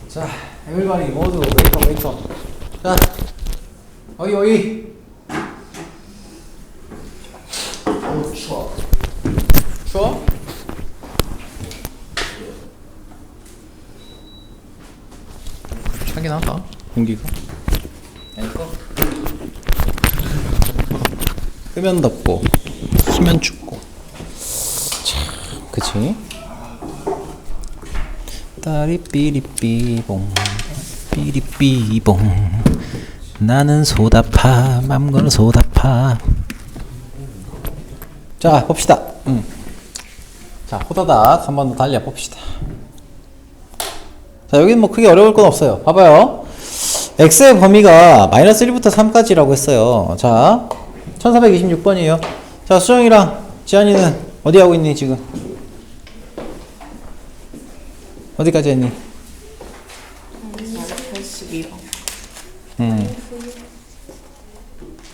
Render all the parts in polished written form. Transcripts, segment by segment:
자, 에밀바리 모두 웨이크업 웨이크업. 자, 어이. 추워. 추워? 차긴 하다 공기가. 에이커. 끄면 덥고 키면 춥고. 참, 그치? 따리 삐리삐봉 삐리삐봉 나는 소다파 맘거는 소다파. 자 봅시다. 자 호다닥 한 번 더 달려 봅시다. 자 여기는 뭐 크게 어려울 건 없어요. 봐봐요. x의 범위가 마이너스 1부터 3까지라고 했어요. 자 1426번이에요 자 수정이랑 지한이는 어디 하고 있니 지금? 어디까지 했니? 82번.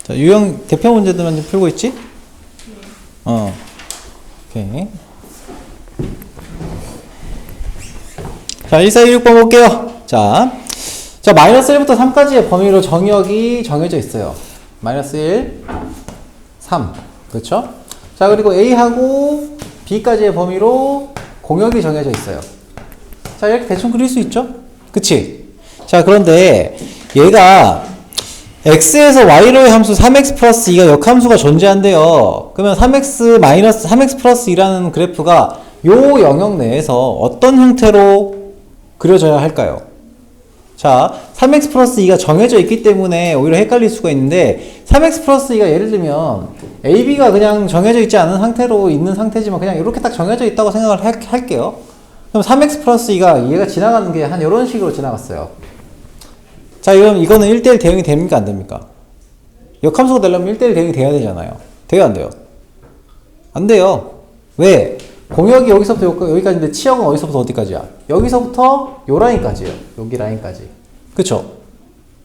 자, 유형 대표 문제들만 좀 풀고 있지? 오케이. 자, 1416번 볼게요. 자, 마이너스 1부터 3까지의 범위로 정의역이 정해져 있어요. 마이너스 1, 3. 그렇죠? 자, 그리고 A하고 B까지의 범위로 공역이 정해져 있어요. 자, 이렇게 대충 그릴 수 있죠? 그치? 자, 그런데 얘가 x에서 y로의 함수 3x 플러스 2가 역함수가 존재한대요. 그러면 3x 플러스 2라는 그래프가 요 영역 내에서 어떤 형태로 그려져야 할까요? 자, 3x 플러스 2가 정해져 있기 때문에 오히려 헷갈릴 수가 있는데 3x 플러스 2가 예를 들면 AB가 그냥 정해져 있지 않은 상태로 있는 상태지만 그냥 이렇게 딱 정해져 있다고 생각을 할게요. 그럼 3x 플러스 2가 얘가 지나가는 게 한 이런 식으로 지나갔어요. 자, 그럼 이거는 1대1 대응이 됩니까? 안 됩니까? 역함수가 되려면 1대1 대응이 돼야 되잖아요. 돼요? 안 돼요? 안 돼요. 왜? 공역이 여기서부터 여기까지인데 치역은 어디서부터 어디까지야? 여기서부터 요 라인까지예요. 여기 라인까지. 그쵸?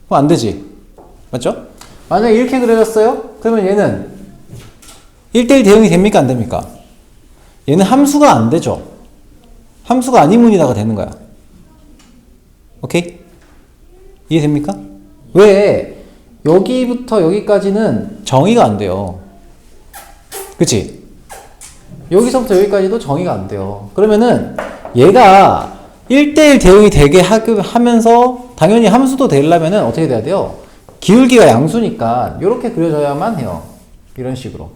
그럼 안 되지. 맞죠? 만약에 이렇게 그려졌어요? 그러면 얘는 1대1 대응이 됩니까? 안 됩니까? 얘는 함수가 안 되죠. 함수가 아닌 문이다가 되는 거야. 오케이? 이해됩니까? 왜? 여기부터 여기까지는 정의가 안 돼요. 그치? 여기서부터 여기까지도 정의가 안 돼요. 그러면은 얘가 1대1 대응이 되게 하면서 당연히 함수도 되려면은 어떻게 돼야 돼요? 기울기가 양수니까 이렇게 그려져야만 해요. 이런 식으로.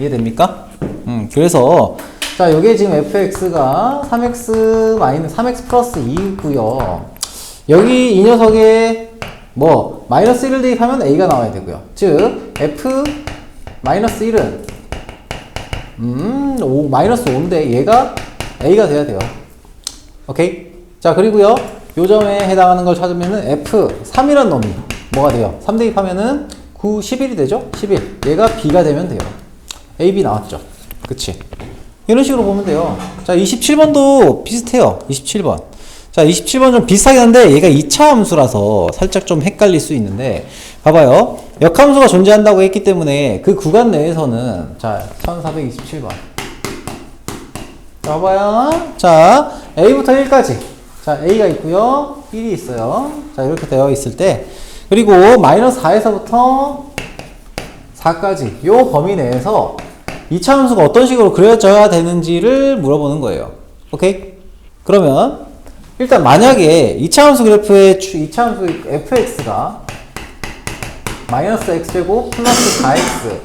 이해됩니까? 그래서 자, 요게 지금 fx가 3x 플러스 2고요. 여기 이 녀석에 뭐 마이너스 1을 대입하면 a가 나와야 되고요. 즉 f 마이너스 1은 마이너스 5인데 얘가 a가 돼야 돼요. 오케이? 자, 그리고요. 요 점에 해당하는 걸 찾으면은 f3이란 놈이 뭐가 돼요? 3 대입하면은 9, 11이 되죠? 11. 얘가 b가 되면 돼요. a, b 나왔죠? 그치? 이런 식으로 보면 돼요. 자, 27번도 비슷해요. 27번. 자, 27번 좀 비슷하긴 한데 얘가 2차 함수라서 살짝 좀 헷갈릴 수 있는데 봐봐요. 역함수가 존재한다고 했기 때문에 그 구간 내에서는 자, 1427번. 자, 봐봐요. 자, A부터 1까지. 자, A가 있고요. 1이 있어요. 자, 이렇게 되어 있을 때 그리고 마이너스 4에서부터 4까지 요 범위 내에서 2차 함수가 어떤 식으로 그려져야 되는지를 물어보는 거예요. 오케이? 그러면 일단 만약에 2차 함수 그래프의 2차 함수 fx가 마이너스 x제곱 플러스 4x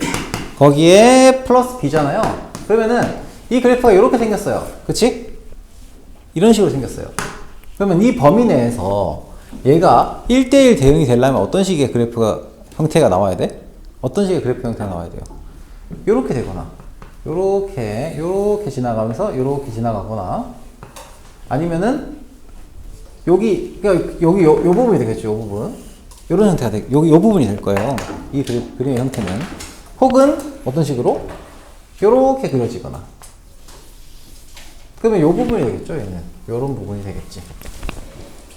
거기에 플러스 b잖아요. 그러면은 이 그래프가 이렇게 생겼어요. 그치? 이런 식으로 생겼어요. 그러면 이 범위 내에서 얘가 1대1 대응이 되려면 어떤 식의 형태가 나와야 돼? 어떤 식의 그래프 형태가 나와야 돼요? 요렇게 되거나 요렇게 지나가면서 요렇게 지나가거나 아니면은 여기 요 부분이 되겠죠. 요 부분 요런 형태가 요 부분이 될 거예요. 이 그림의 형태는 혹은 어떤 식으로 요렇게 그려지거나 그러면 요 부분이 되겠죠. 얘는 요런 부분이 되겠지.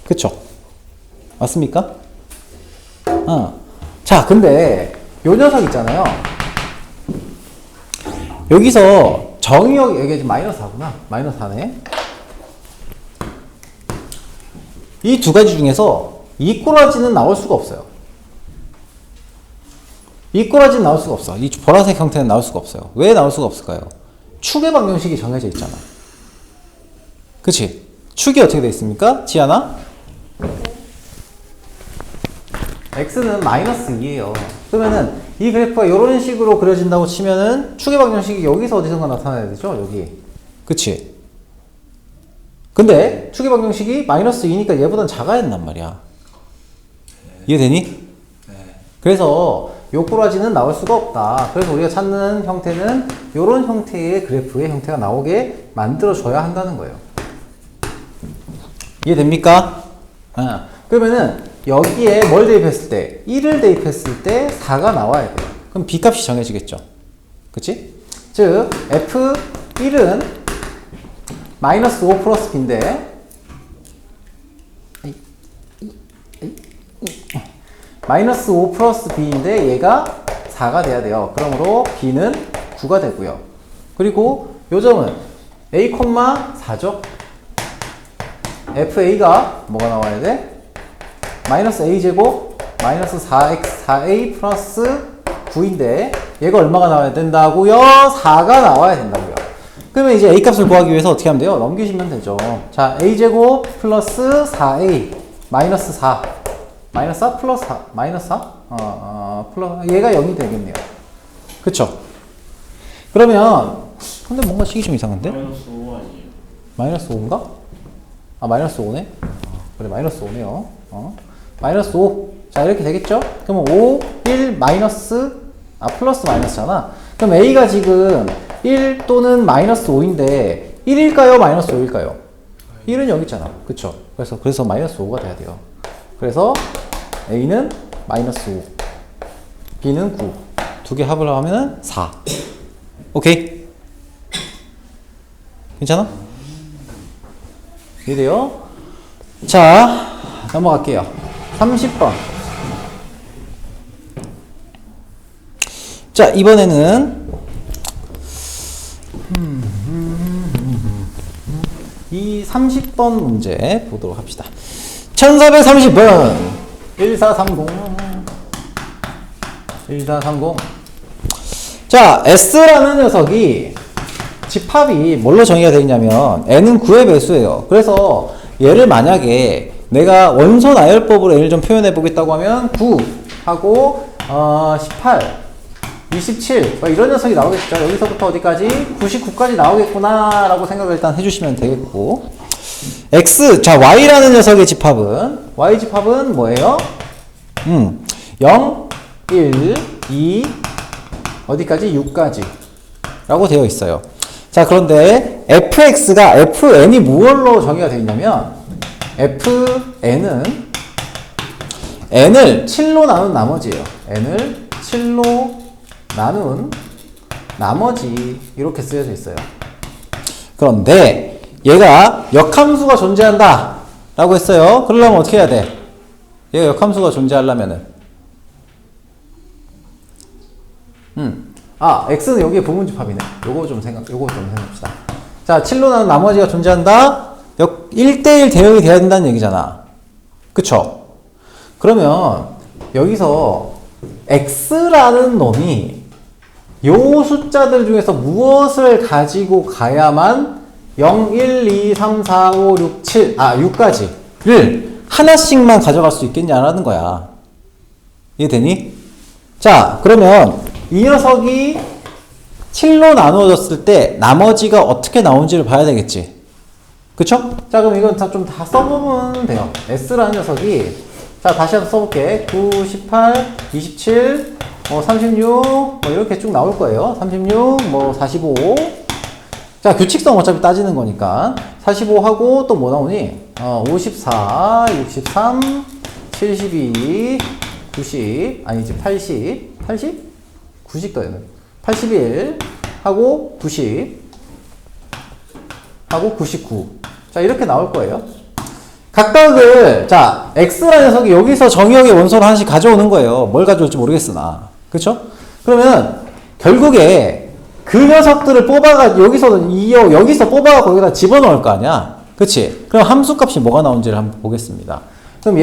그쵸? 맞습니까? 자, 근데 요 녀석 있잖아요. 여기서 정의역, 이게 지금 마이너스 4구나. 마이너스 4네. 이 두 가지 중에서 이 꼬라지는 나올 수가 없어요. 이 꼬라지는 나올 수가 없어. 이 보라색 형태는 나올 수가 없어요. 왜 나올 수가 없을까요? 축의 방정식이 정해져 있잖아. 그치? 축이 어떻게 되어 있습니까? 지아나? x는 마이너스 2예요. 그러면은 이 그래프가 이런 식으로 그려진다고 치면은 축의 방정식이 여기서 어디선가 나타나야 되죠? 여기. 그치? 근데 축의 방정식이 마이너스 2니까 얘보단 작아야 된단 말이야. 이해되니? 네. 그래서 요 꼬라지는 나올 수가 없다. 그래서 우리가 찾는 형태는 이런 형태의 그래프의 형태가 나오게 만들어줘야 한다는 거예요. 이해됩니까? 그러면은 여기에 뭘 대입했을 때 1을 대입했을 때 4가 나와야 돼요. 그럼 B값이 정해지겠죠. 그치? 즉 F1은 마이너스 5 플러스 B인데 마이너스 5 플러스 B인데 얘가 4가 돼야 돼요. 그러므로 B는 9가 되고요. 그리고 요 점은 A, 4죠? FA가 뭐가 나와야 돼? 마이너스 A제곱 마이너스 4A 플러스 9인데 얘가 얼마가 나와야 된다고요? 4가 나와야 된다고요. 그러면 이제 A값을 구하기 위해서 어떻게 하면 돼요? 넘기시면 되죠. 자, A제곱 플러스 4A 마이너스 4 마이너스 4 플러스 4 마이너스 4? 플러스 얘가 0이 되겠네요. 그쵸? 그러면 근데 뭔가 식이 좀 이상한데? 마이너스 5 아니에요? 마이너스 5인가? 아 마이너스 5네? 그래 마이너스 5네요. 마이너스 5. 자 이렇게 되겠죠? 그러면 5, 1, 마이너스 플러스 마이너스잖아. 그럼 A가 지금 1 또는 마이너스 5인데 1일까요? 마이너스 5일까요? 1은 여기 있잖아. 그쵸? 그래서 마이너스 5가 돼야 돼요. 그래서 A는 마이너스 5, B는 9. 두 개 합을 하면은 4. 오케이? 괜찮아? 이래요? 자, 넘어갈게요. 30번. 자, 이번에는 이 30번 문제 보도록 합시다. 1430번 1430 1430. 자, S라는 녀석이 집합이 뭘로 정의가 되어 있냐면 n은 9의 배수예요. 그래서 얘를 만약에 내가 원소 나열법으로 n을 좀 표현해 보겠다고 하면 9 하고 18 27 이런 녀석이 나오겠죠. 여기서부터 어디까지? 99까지 나오겠구나 라고 생각을 일단 해주시면 되겠고, x, 자 y라는 녀석의 집합은 y 집합은 뭐예요? 0 1 2 어디까지? 6까지 라고 되어 있어요. 자, 그런데 fx가 fn이 무엇로 정의가 되어 있냐면 fn은 n을 7로 나눈 나머지예요. n을 7로 나눈 나머지 이렇게 쓰여져 있어요. 그런데 얘가 역함수가 존재한다 라고 했어요. 그러려면 어떻게 해야 돼? 얘가 역함수가 존재하려면은 x는 여기에 부분집합이네. 요거 좀 생각합시다. 자, 7로 나눈 나머지가 존재한다. 1대1 대응이 돼야 된다는 얘기잖아. 그쵸? 그러면 여기서 x라는 놈이 요 숫자들 중에서 무엇을 가지고 가야만 0, 1, 2, 3, 4, 5, 6, 7, 6까지를 하나씩만 가져갈 수 있겠냐라는 거야. 이해되니? 자, 그러면 이 녀석이 7로 나누어졌을 때 나머지가 어떻게 나오는지를 봐야 되겠지. 그쵸? 자, 그럼 이건 좀 다 써보면 돼요. S라는 녀석이, 자, 다시 한번 써볼게. 9, 18, 27, 36, 이렇게 쭉 나올 거예요. 36, 45. 자, 규칙성 어차피 따지는 거니까. 45하고 또 뭐 나오니? 54, 63, 72, 90, 아니지, 80, 90 더해는 81 하고 90 하고 99. 자, 이렇게 나올 거예요. 각각을, 자, x라는 녀석이 여기서 정의역의 원소를 하나씩 가져오는 거예요. 뭘 가져올지 모르겠으나. 그쵸? 그러면 결국에 그 녀석들을 뽑아가 여기서 뽑아가 거기다 집어넣을 거 아니야. 그치? 그럼 함수값이 뭐가 나온지를 한번 보겠습니다. 그럼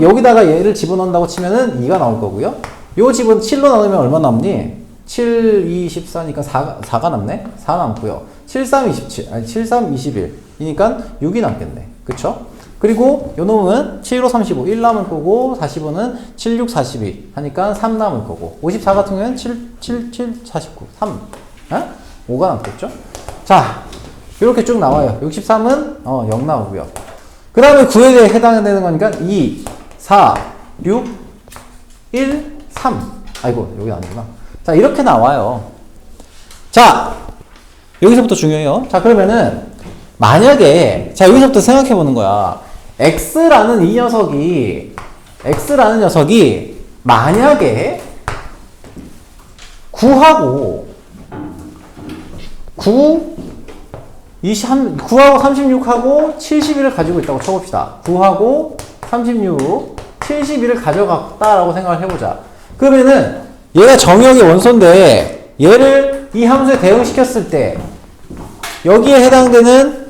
여기다가 얘를 집어넣는다고 치면은 2가 나올 거고요. 요 집은 7로 나누면 얼마 남니? 7, 2, 14니까 4가 남네? 4 남고요. 7, 3, 27. 아니, 7, 3, 21. 이니까 6이 남겠네. 그쵸? 그리고 요 놈은 7로 35. 1 남을 거고, 45는 7, 6, 42. 하니까 3 남을 거고, 54 같은 경우에는 7, 49. 3. 5가 남겠죠? 자, 이렇게 쭉 나와요. 63은 0 나오고요. 그 다음에 9에 해당되는 거니까 2, 4, 6, 1, 3. 아이고, 여기 아니구나. 자, 이렇게 나와요. 자, 여기서부터 중요해요. 자, 그러면은 만약에 자, 여기서부터 생각해 보는 거야. x라는 녀석이 만약에 9하고 36하고 71을 가지고 있다고 쳐봅시다. 9하고 36, 71을 가져갔다라고 생각을 해보자. 그러면은 얘가 정의역의 원소인데 얘를 이 함수에 대응시켰을 때 여기에 해당되는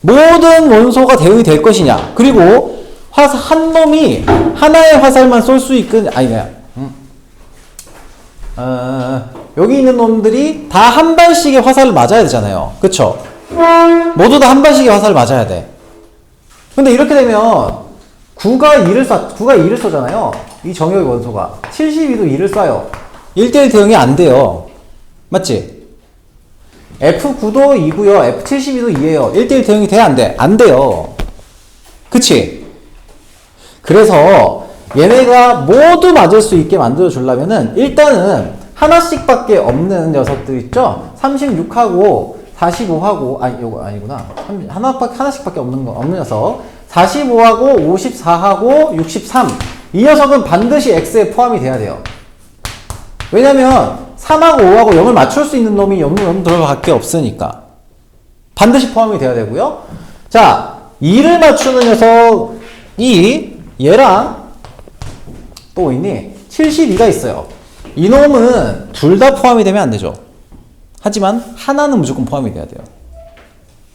모든 원소가 대응이 될 것이냐. 그리고 한 놈이 하나의 화살만 쏠 수 있건 아니냐. 여기 있는 놈들이 다 한 발씩의 화살을 맞아야 되잖아요. 그쵸? 모두 다 한 발씩의 화살을 맞아야 돼. 근데 이렇게 되면 9가 2를 쏘잖아요. 이 정의역의 원소가. 72도 2를 쏴요. 1대1 대응이 안 돼요. 맞지? F9도 2고요. F72도 2예요. 1대1 대응이 돼? 안 돼? 안 돼요. 그치? 그래서 얘네가 모두 맞을 수 있게 만들어 주려면은 일단은 하나씩밖에 없는 녀석들 있죠? 36하고 45하고 아니 요거 아니구나. 하나씩밖에 없는 녀석. 45하고 54하고 63. 이 녀석은 반드시 X에 포함이 돼야 돼요. 왜냐면 3하고 5하고 0을 맞출 수 있는 놈이 0 들어밖에 없으니까. 반드시 포함이 돼야 되고요. 자, 2를 맞추는 녀석이 얘랑 또 있니? 72가 있어요. 이놈은 둘 다 포함이 되면 안 되죠. 하지만 하나는 무조건 포함이 돼야 돼요.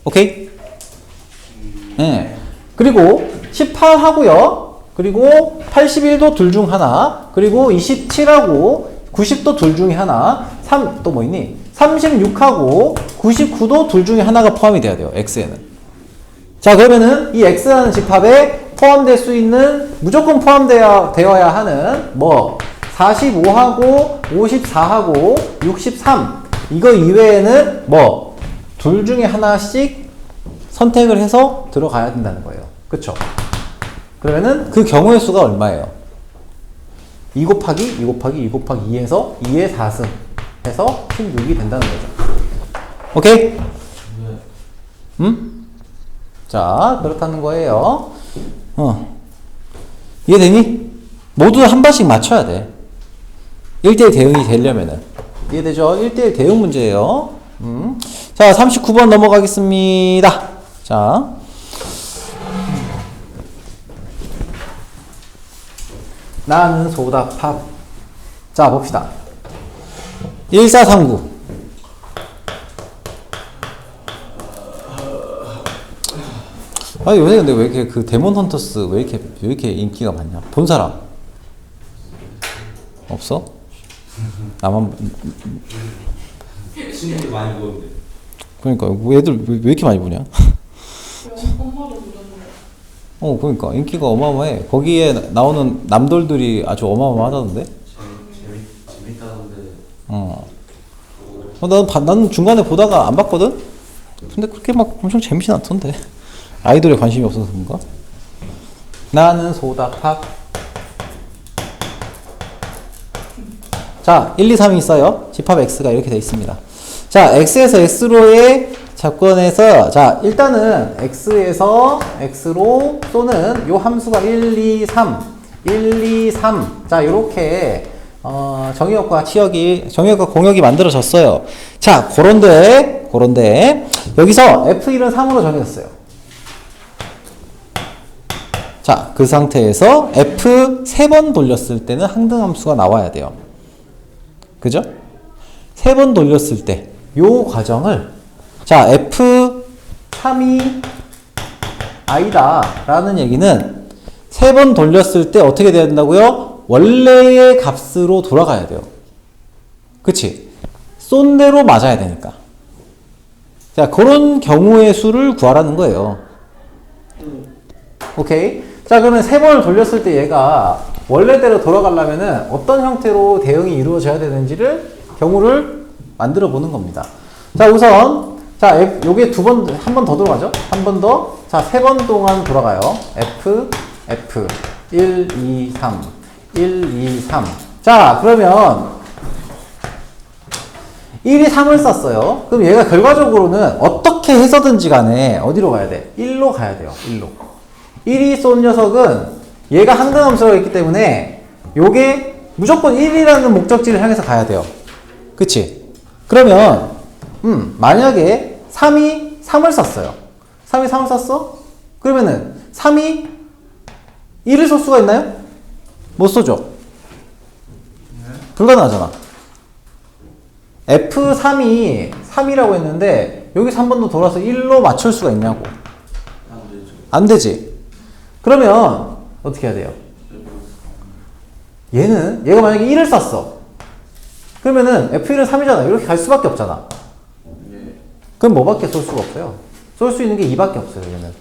오케이? 네. 그리고 18하고요. 그리고 81도 둘 중 하나. 그리고 27하고 90도 둘 중에 하나. 또 뭐 있니? 36하고 99도 둘 중에 하나가 포함이 돼야 돼요. X에는. 자, 그러면은 이 X라는 집합에 포함될 수 있는, 무조건 포함되어야 하는 뭐 45하고 54하고 63 이거 이외에는 뭐 둘 중에 하나씩 선택을 해서 들어가야 된다는 거예요. 그쵸? 그러면은 그 경우의 수가 얼마예요? 2 곱하기 2 곱하기 2 곱하기 2에서 2의 4승 해서 16이 된다는 거죠. 오케이? 자, 그렇다는 거예요. 이해되니? 모두 한 발씩 맞춰야 돼. 1대1 대응이 되려면은. 이해되죠? 1대1 대응 문제예요. 자, 39번 넘어가겠습니다. 자. 나는 소다팝. 자, 봅시다. 1439. 아니, 요새 근데 왜 이렇게 그 데몬 헌터스 왜 이렇게 인기가 많냐? 본 사람? 없어? 나만. 친구들 많이 보는데. 그러니까 애들 왜 이렇게 많이 보냐? 그러니까 인기가 어마어마해. 거기에 나오는 남돌들이 아주 어마어마하다던데. 재밌다던데. 나는 중간에 보다가 안 봤거든. 근데 그렇게 막 엄청 재밌진 않던데. 아이돌에 관심이 없어서 그런가? 나는 소다팝. 자, 1, 2, 3이 있어요. 집합 X가 이렇게 돼 있습니다. 자, X에서 X로의 접근에서, 자, 일단은 X에서 X로 쏘는 요 함수가 1, 2, 3. 1, 2, 3. 자, 요렇게, 정의역과 정의역과 공역이 만들어졌어요. 자, 그런데, 여기서 F1은 3으로 정해졌어요. 자, 그 상태에서 F 3번 돌렸을 때는 항등함수가 나와야 돼요. 그죠? 3번 돌렸을 때 요 과정을 자 F3이 I다 라는 얘기는 3번 돌렸을 때 어떻게 돼야 된다고요? 원래의 값으로 돌아가야 돼요. 그치? 쏜 대로 맞아야 되니까. 자, 그런 경우의 수를 구하라는 거예요. 오케이? 자, 그러면 3번을 돌렸을 때 얘가 원래대로 돌아가려면은 어떤 형태로 대응이 이루어져야 되는지를 경우를 만들어 보는 겁니다. 자, 우선 자, 요게 한 번 더 돌아가죠? 한 번 더. 자, 3번 동안 돌아가요. F 1, 2, 3 1, 2, 3 자, 그러면 1이 3을 썼어요. 그럼 얘가 결과적으로는 어떻게 해서든지 간에 어디로 가야 돼? 1로 가야 돼요. 1로. 1이 쏜 녀석은 얘가 항등함수가 있기 때문에 요게 무조건 1이라는 목적지를 향해서 가야 돼요. 그치? 그러면 만약에 3이 3을 썼어요. 3이 3을 썼어? 그러면은 3이 1을 쏠 수가 있나요? 못 쏘죠? 불가능하잖아. F3이 3이라고 했는데 여기서 한 번 더 돌아서 1로 맞출 수가 있냐고. 안 되지. 그러면 어떻게 해야 돼요? 얘가 만약에 1을 썼어. 그러면은 F1은 3이잖아. 이렇게 갈 수밖에 없잖아. 그럼 뭐밖에 쏠 수가 없어요? 쏠 수 있는 게 2밖에 없어요. 얘는.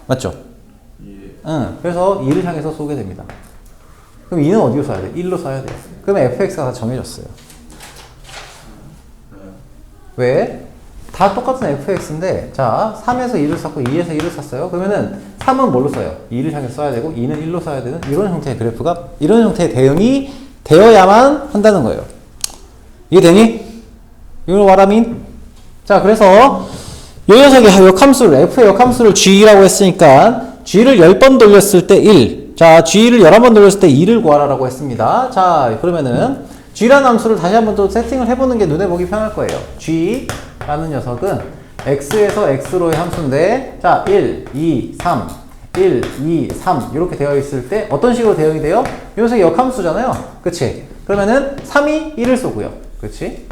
맞죠? 응. 그래서 2를 향해서 쏘게 됩니다. 그럼 2는 어디로 쏴야 돼? 1로 쏴야 돼. 그러면 fx가 다 정해졌어요. 왜? 다 똑같은 fx인데, 자, 3에서 2를 썼고 2에서 1을 썼어요. 그러면은 3은 뭘로 써요? 2를 향해서 써야 되고 2는 1로 써야 되는 이런 형태의 그래프가, 이런 형태의 대응이 되어야만 한다는 거예요. 이해되니? You know what I mean? 자, 그래서 이 녀석의 역함수를, f의 역함수를 g라고 했으니까 g를 10번 돌렸을 때 1, 자, g를 11번 돌렸을 때 2를 구하라고 했습니다. 자, 그러면은 g라는 함수를 다시 한번 또 세팅을 해보는 게 눈에 보기 편할 거예요. g라는 녀석은 x에서 x로의 함수인데, 자, 1, 2, 3, 1, 2, 3 이렇게 되어 있을 때 어떤 식으로 대응이 돼요? 이 녀석이 역함수잖아요. 그치? 그러면은 3이 1을 쏘고요. 그치?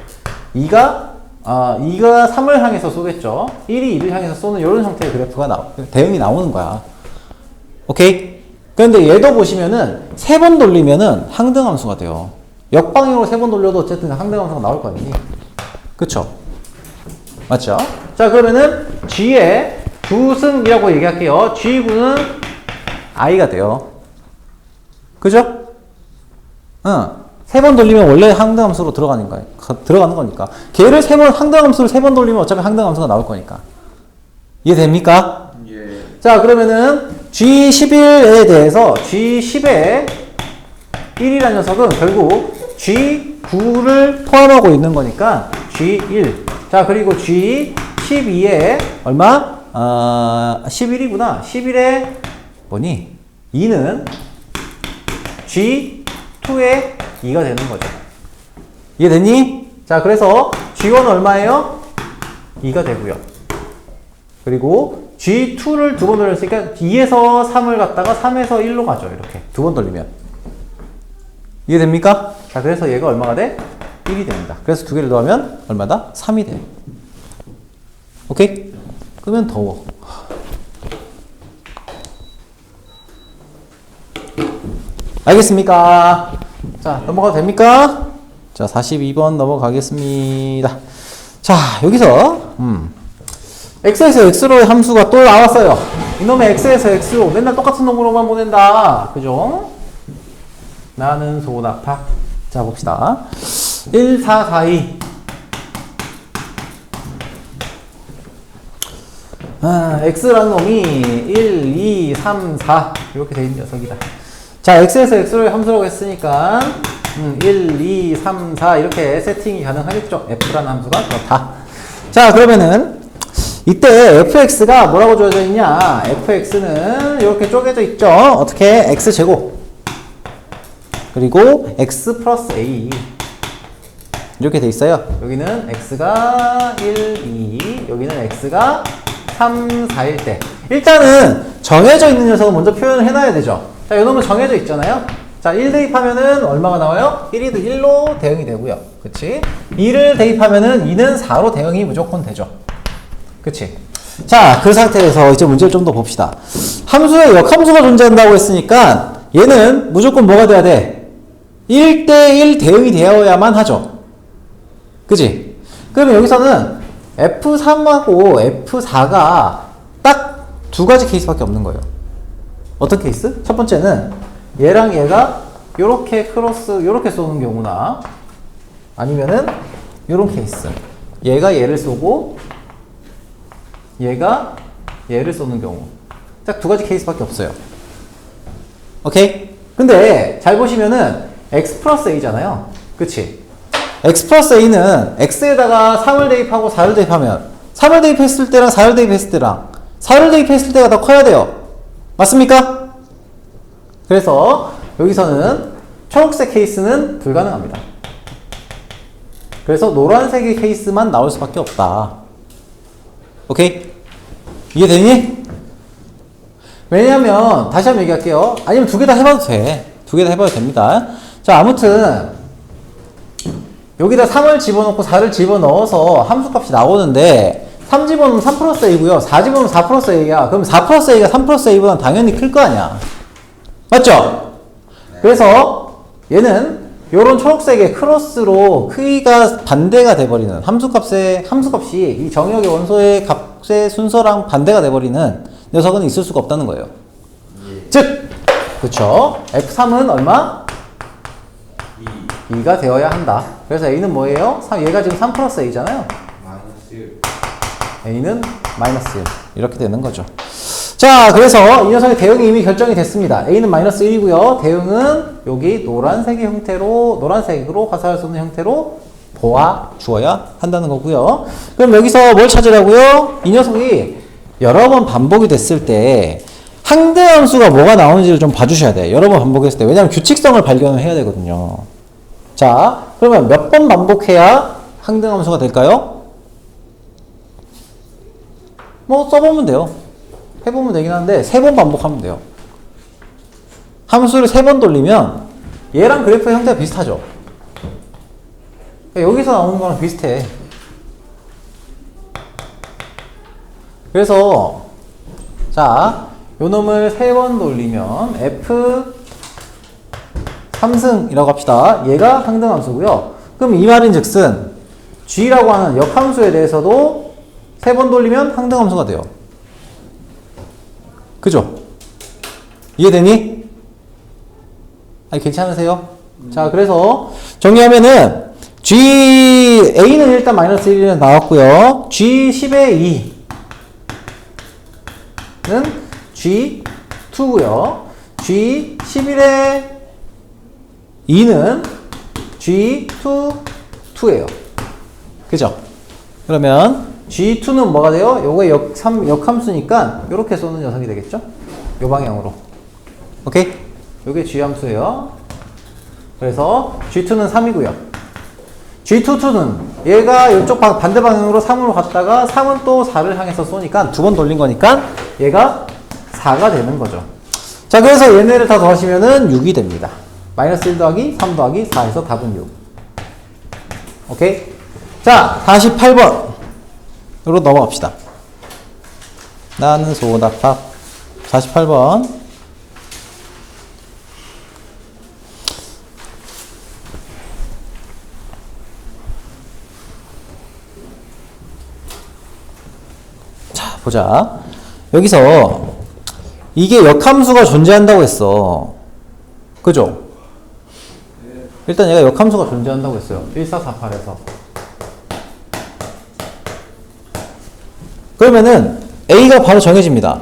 2가 3을 향해서 쏘겠죠. 1이 2를 향해서 쏘는 이런 형태의 그래프가 대응이 나오는 거야. 오케이? 그런데 얘도 보시면은 3번 돌리면은 항등함수가 돼요. 역방향으로 3번 돌려도 어쨌든 항등함수가 나올 거 아니니? 그쵸? 맞죠? 자, 그러면은 G의 9승이라고 얘기할게요. G9는 I가 돼요. 그죠? 응. 3번 돌리면 원래 항등함수로 들어가는 거니까. 걔를 항등함수를 3번 돌리면 어차피 항등함수가 나올 거니까. 이해됩니까? 예. 자, 그러면은 G11에 대해서 G10에 1이라는 녀석은 결국 G9를 포함하고 있는 거니까 G1. 자, 그리고 G12에 얼마? 11이구나. 11에 뭐니? 2는 G2에 2가 되는 거죠. 이해됐니? 자, 그래서 G1은 얼마예요? 2가 되고요. 그리고 G2를 2번 돌렸으니까 2에서 3을 갖다가 3에서 1로 가죠. 이렇게 2번 돌리면. 이해됩니까? 자, 그래서 얘가 얼마가 돼? 1이 됩니다. 그래서 두 개를 더하면 얼마다? 3이 돼. 오케이? 그러면 더워. 알겠습니까? 자, 넘어가도 됩니까? 자, 42번 넘어가겠습니다. 자, 여기서 x에서 x로의 함수가 또 나왔어요. 이놈의 x에서 x로 맨날 똑같은 놈으로만 보낸다. 그죠? 나는 소나파. 자, 봅시다. 1, 4, 4, 2. x라는 놈이 1, 2, 3, 4 이렇게 돼 있는 녀석이다. 자, x에서 x로의 함수라고 했으니까 1, 2, 3, 4 이렇게 세팅이 가능하겠죠. f라는 함수가 그렇다. 자, 그러면은 이때 fx가 뭐라고 주어져 있냐? fx는 이렇게 쪼개져 있죠. 어떻게? x제곱 그리고 x 플러스 a 이렇게 돼 있어요. 여기는 x가 1, 2 여기는 x가 3, 4일 때 일단은 정해져 있는 녀석은 먼저 표현을 해놔야 되죠. 자, 이놈은 정해져 있잖아요. 자, 1 대입하면은 얼마가 나와요? 1이 1로 대응이 되고요. 그치? 2를 대입하면은 2는 4로 대응이 무조건 되죠. 그치? 자, 그 상태에서 이제 문제를 좀 더 봅시다. 함수에 역함수가 존재한다고 했으니까 얘는 무조건 뭐가 돼야 돼? 1대1 대응이 되어야만 하죠. 그치? 그러면 여기서는 F3하고 F4가 딱 두 가지 케이스밖에 없는 거예요. 어떤 케이스? 첫 번째는 얘랑 얘가 요렇게 크로스, 요렇게 쏘는 경우나 아니면은 요런 케이스. 얘가 얘를 쏘고 얘가 얘를 쏘는 경우. 딱 두 가지 케이스밖에 없어요. 오케이? 근데 잘 보시면은 x 플러스 a잖아요. 그치? x 플러스 a는 x에다가 3을 대입하고 4를 대입하면 3을 대입했을 때랑 4를 대입했을 때랑 4를 대입했을 때가 더 커야 돼요. 맞습니까? 그래서 여기서는 초록색 케이스는 불가능합니다. 그래서 노란색의 케이스만 나올 수밖에 없다. 오케이? 이해되니? 왜냐면 다시 한번 얘기할게요. 아니면 두 개 다 해봐도 돼. 두 개 다 해봐도 됩니다. 자, 아무튼 여기다 3을 집어넣고 4를 집어넣어서 함수값이 나오는데 3 집어넣으면 3 플러스 a고요. 4 집어넣으면 4 플러스 a야. 그럼 4 플러스 a가 3 플러스 a보다 당연히 클 거 아니야. 맞죠? 그래서 얘는 요런 초록색의 크로스로 크기가 반대가 돼버리는 함수값이 이 정역의 원소의 값의 순서랑 반대가 돼버리는 녀석은 있을 수가 없다는 거예요. 즉, 그쵸? F3은 얼마? 2가 되어야 한다. 그래서 A는 뭐예요? 얘가 지금 3 플러스 A잖아요. A는 마이너스 1. 이렇게 되는 거죠. 자, 그래서 이 녀석의 대응이 이미 결정이 됐습니다. A는 마이너스 1이고요. 대응은 여기 노란색의 형태로, 노란색으로 화살을 쏘는 형태로 보아주어야 한다는 거고요. 그럼 여기서 뭘 찾으라고요? 이 녀석이 여러 번 반복이 됐을 때 항등함수가 뭐가 나오는지를 좀 봐주셔야 돼요. 여러 번 반복했을 때. 왜냐하면 규칙성을 발견을 해야 되거든요. 자, 그러면 몇 번 반복해야 항등함수가 될까요? 뭐 써보면 돼요. 해보면 되긴 한데 3번 반복하면 돼요. 함수를 3번 돌리면 얘랑 그래프의 형태가 비슷하죠. 여기서 나오는 거랑 비슷해. 그래서 자, 요 놈을 3번 돌리면 F 3승이라고 합시다. 얘가 항등함수고요. 그럼 이 말인 즉슨 G라고 하는 역함수에 대해서도 3번 돌리면 항등함수가 돼요. 그죠? 이해되니? 아니, 괜찮으세요? 자, 그래서 정리하면은 A는 일단 마이너스 1이 나왔고요. G10의 2는 G2고요. G11의 2는 G2예요. 그죠? 그러면 G2는 뭐가 돼요? 요거 역함수니까 요렇게 쏘는 녀석이 되겠죠? 요 방향으로. 오케이? 요게 G함수예요. 그래서 G2는 3이고요. G22는 얘가 이쪽 반대 방향으로 3으로 갔다가 3은 또 4를 향해서 쏘니까 두 번 돌린 거니까 얘가 4가 되는 거죠. 자, 그래서 얘네를 다 더하시면은 6이 됩니다. 마이너스 1 더하기 3 더하기 4에서 답은 6. 오케이? 자, 48번. 으로 넘어갑시다. 나는 소다팝. 48번. 자, 보자. 여기서 이게 역함수가 존재한다고 했어. 그죠? 일단 얘가 역함수가 존재한다고 했어요. 1448에서. 그러면은 A가 바로 정해집니다.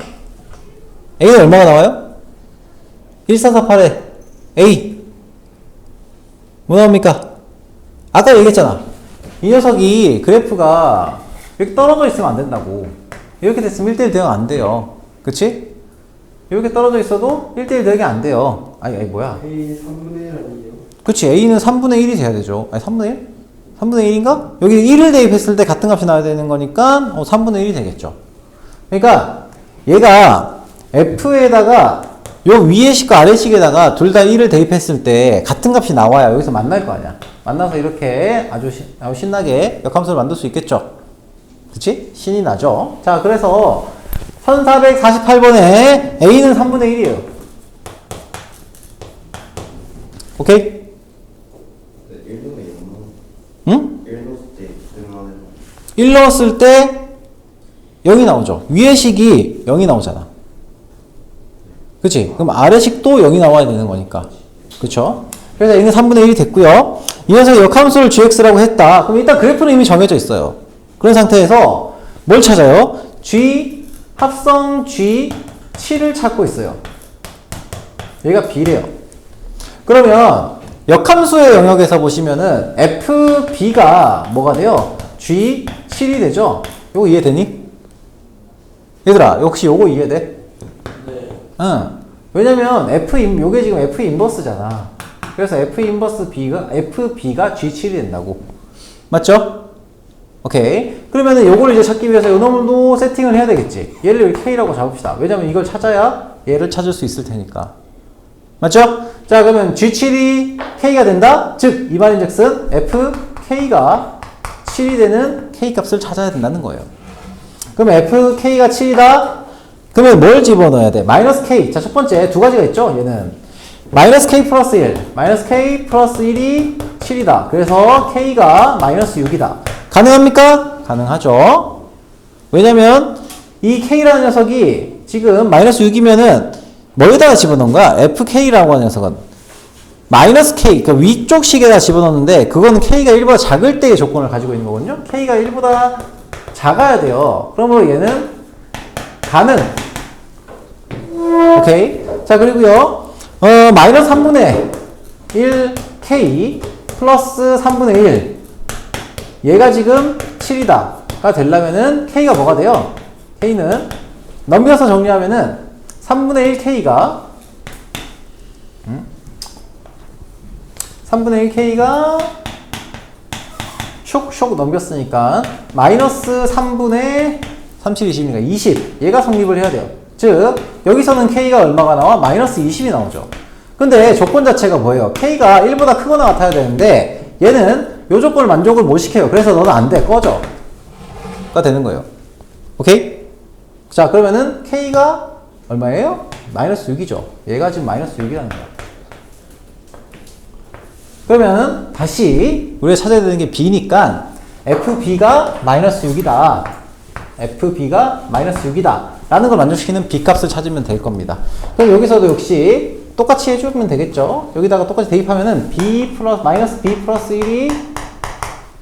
A는 얼마가 나와요? 1448에 A 뭐 나옵니까? 아까 얘기했잖아. 이 녀석이 그래프가 이렇게 떨어져 있으면 안 된다고. 이렇게 됐으면 1대1 대응 안 돼요. 그치? 이렇게 떨어져 있어도 1대1 대응이 안 돼요. 아니 뭐야? A 3분의 1 아니에요? 그치, A는 3분의 1이 돼야 되죠. 아니 3분의 1? 3분의 1인가? 여기 1을 대입했을 때 같은 값이 나와야 되는 거니까 3분의 1이 되겠죠. 그러니까 얘가 F에다가 요 위의 식과 아래 식에다가 둘 다 1을 대입했을 때 같은 값이 나와야 여기서 만날 거 아니야. 만나서 이렇게 아주 신나게 역함수를 만들 수 있겠죠. 그치? 신이 나죠. 자, 그래서 1448번에 A는 3분의 1이에요. 오케이? 응? 1 넣었을 때 0이 나오죠. 위의 식이 0이 나오잖아. 그치? 그럼 아래식도 0이 나와야 되는 거니까. 그쵸? 그래서 A는 3분의 1이 됐고요. 이 녀석의 역함수를 gx라고 했다. 그럼 일단 그래프는 이미 정해져 있어요. 그런 상태에서 뭘 찾아요? g, 합성 g, 7을 찾고 있어요. 얘가 b래요. 그러면 역함수의 영역에서 보시면은 fb가 뭐가 돼요? g, 7이 되죠? 요거 이해되니? 얘들아, 혹시 요거 이해돼? 응. 왜냐면 요게 지금 F 인버스잖아. 그래서 F 인버스 FB가 G7이 된다고. 맞죠? 오케이. 그러면은 요거를 이제 찾기 위해서 요 놈도 세팅을 해야 되겠지. 얘를 K라고 잡읍시다. 왜냐면 이걸 찾아야 얘를 찾을 수 있을 테니까. 맞죠? 자, 그러면 G7이 K가 된다? 즉, 이 말인 즉슨 FK가 7이 되는 K 값을 찾아야 된다는 거예요. 그럼 FK가 7이다? 그러면 뭘 집어넣어야 돼? 마이너스 K. 자, 첫 번째 두 가지가 있죠? 얘는 마이너스 K 플러스 1. 마이너스 K 플러스 1이 7이다. 그래서 K가 마이너스 6이다. 가능합니까? 가능하죠. 왜냐면 이 K라는 녀석이 지금 마이너스 6이면은 뭐에다가 집어넣은 거야? FK라고 하는 녀석은 마이너스 K, 그러니까 위쪽 식에다 집어넣는데 그거는 K가 1보다 작을 때의 조건을 가지고 있는 거거든요. K가 1보다 작아야 돼요. 그러므로 얘는 가능. 오케이. 자, 그리고요. 마이너스 3분의 1 K 플러스 3분의 1. 얘가 지금 7이다가 되려면은 K가 뭐가 돼요? K는 넘겨서 정리하면은 3분의 1 K가 3분의 1 K가 쇽쇽 넘겼으니까 마이너스 3분의 37, 20이니까 20. 얘가 성립을 해야 돼요. 즉 여기서는 K가 얼마가 나와? 마이너스 20이 나오죠. 근데 조건 자체가 뭐예요? K가 1보다 크거나 같아야 되는데 얘는 요 조건을 만족을 못 시켜요. 그래서 너는 안 돼. 꺼져. 가 되는 거예요. 오케이? 자, 그러면은 K가 얼마예요? 마이너스 6이죠. 얘가 지금 마이너스 6이라는 거야. 그러면 다시 우리가 찾아야 되는 게 B니까 FB가 마이너스 6이다. FB가 마이너스 6이다. 라는 걸 만족시키는 B값을 찾으면 될 겁니다. 그럼 여기서도 역시 똑같이 해주면 되겠죠. 여기다가 똑같이 대입하면은 B 플러스, 마이너스 B 플러스 1이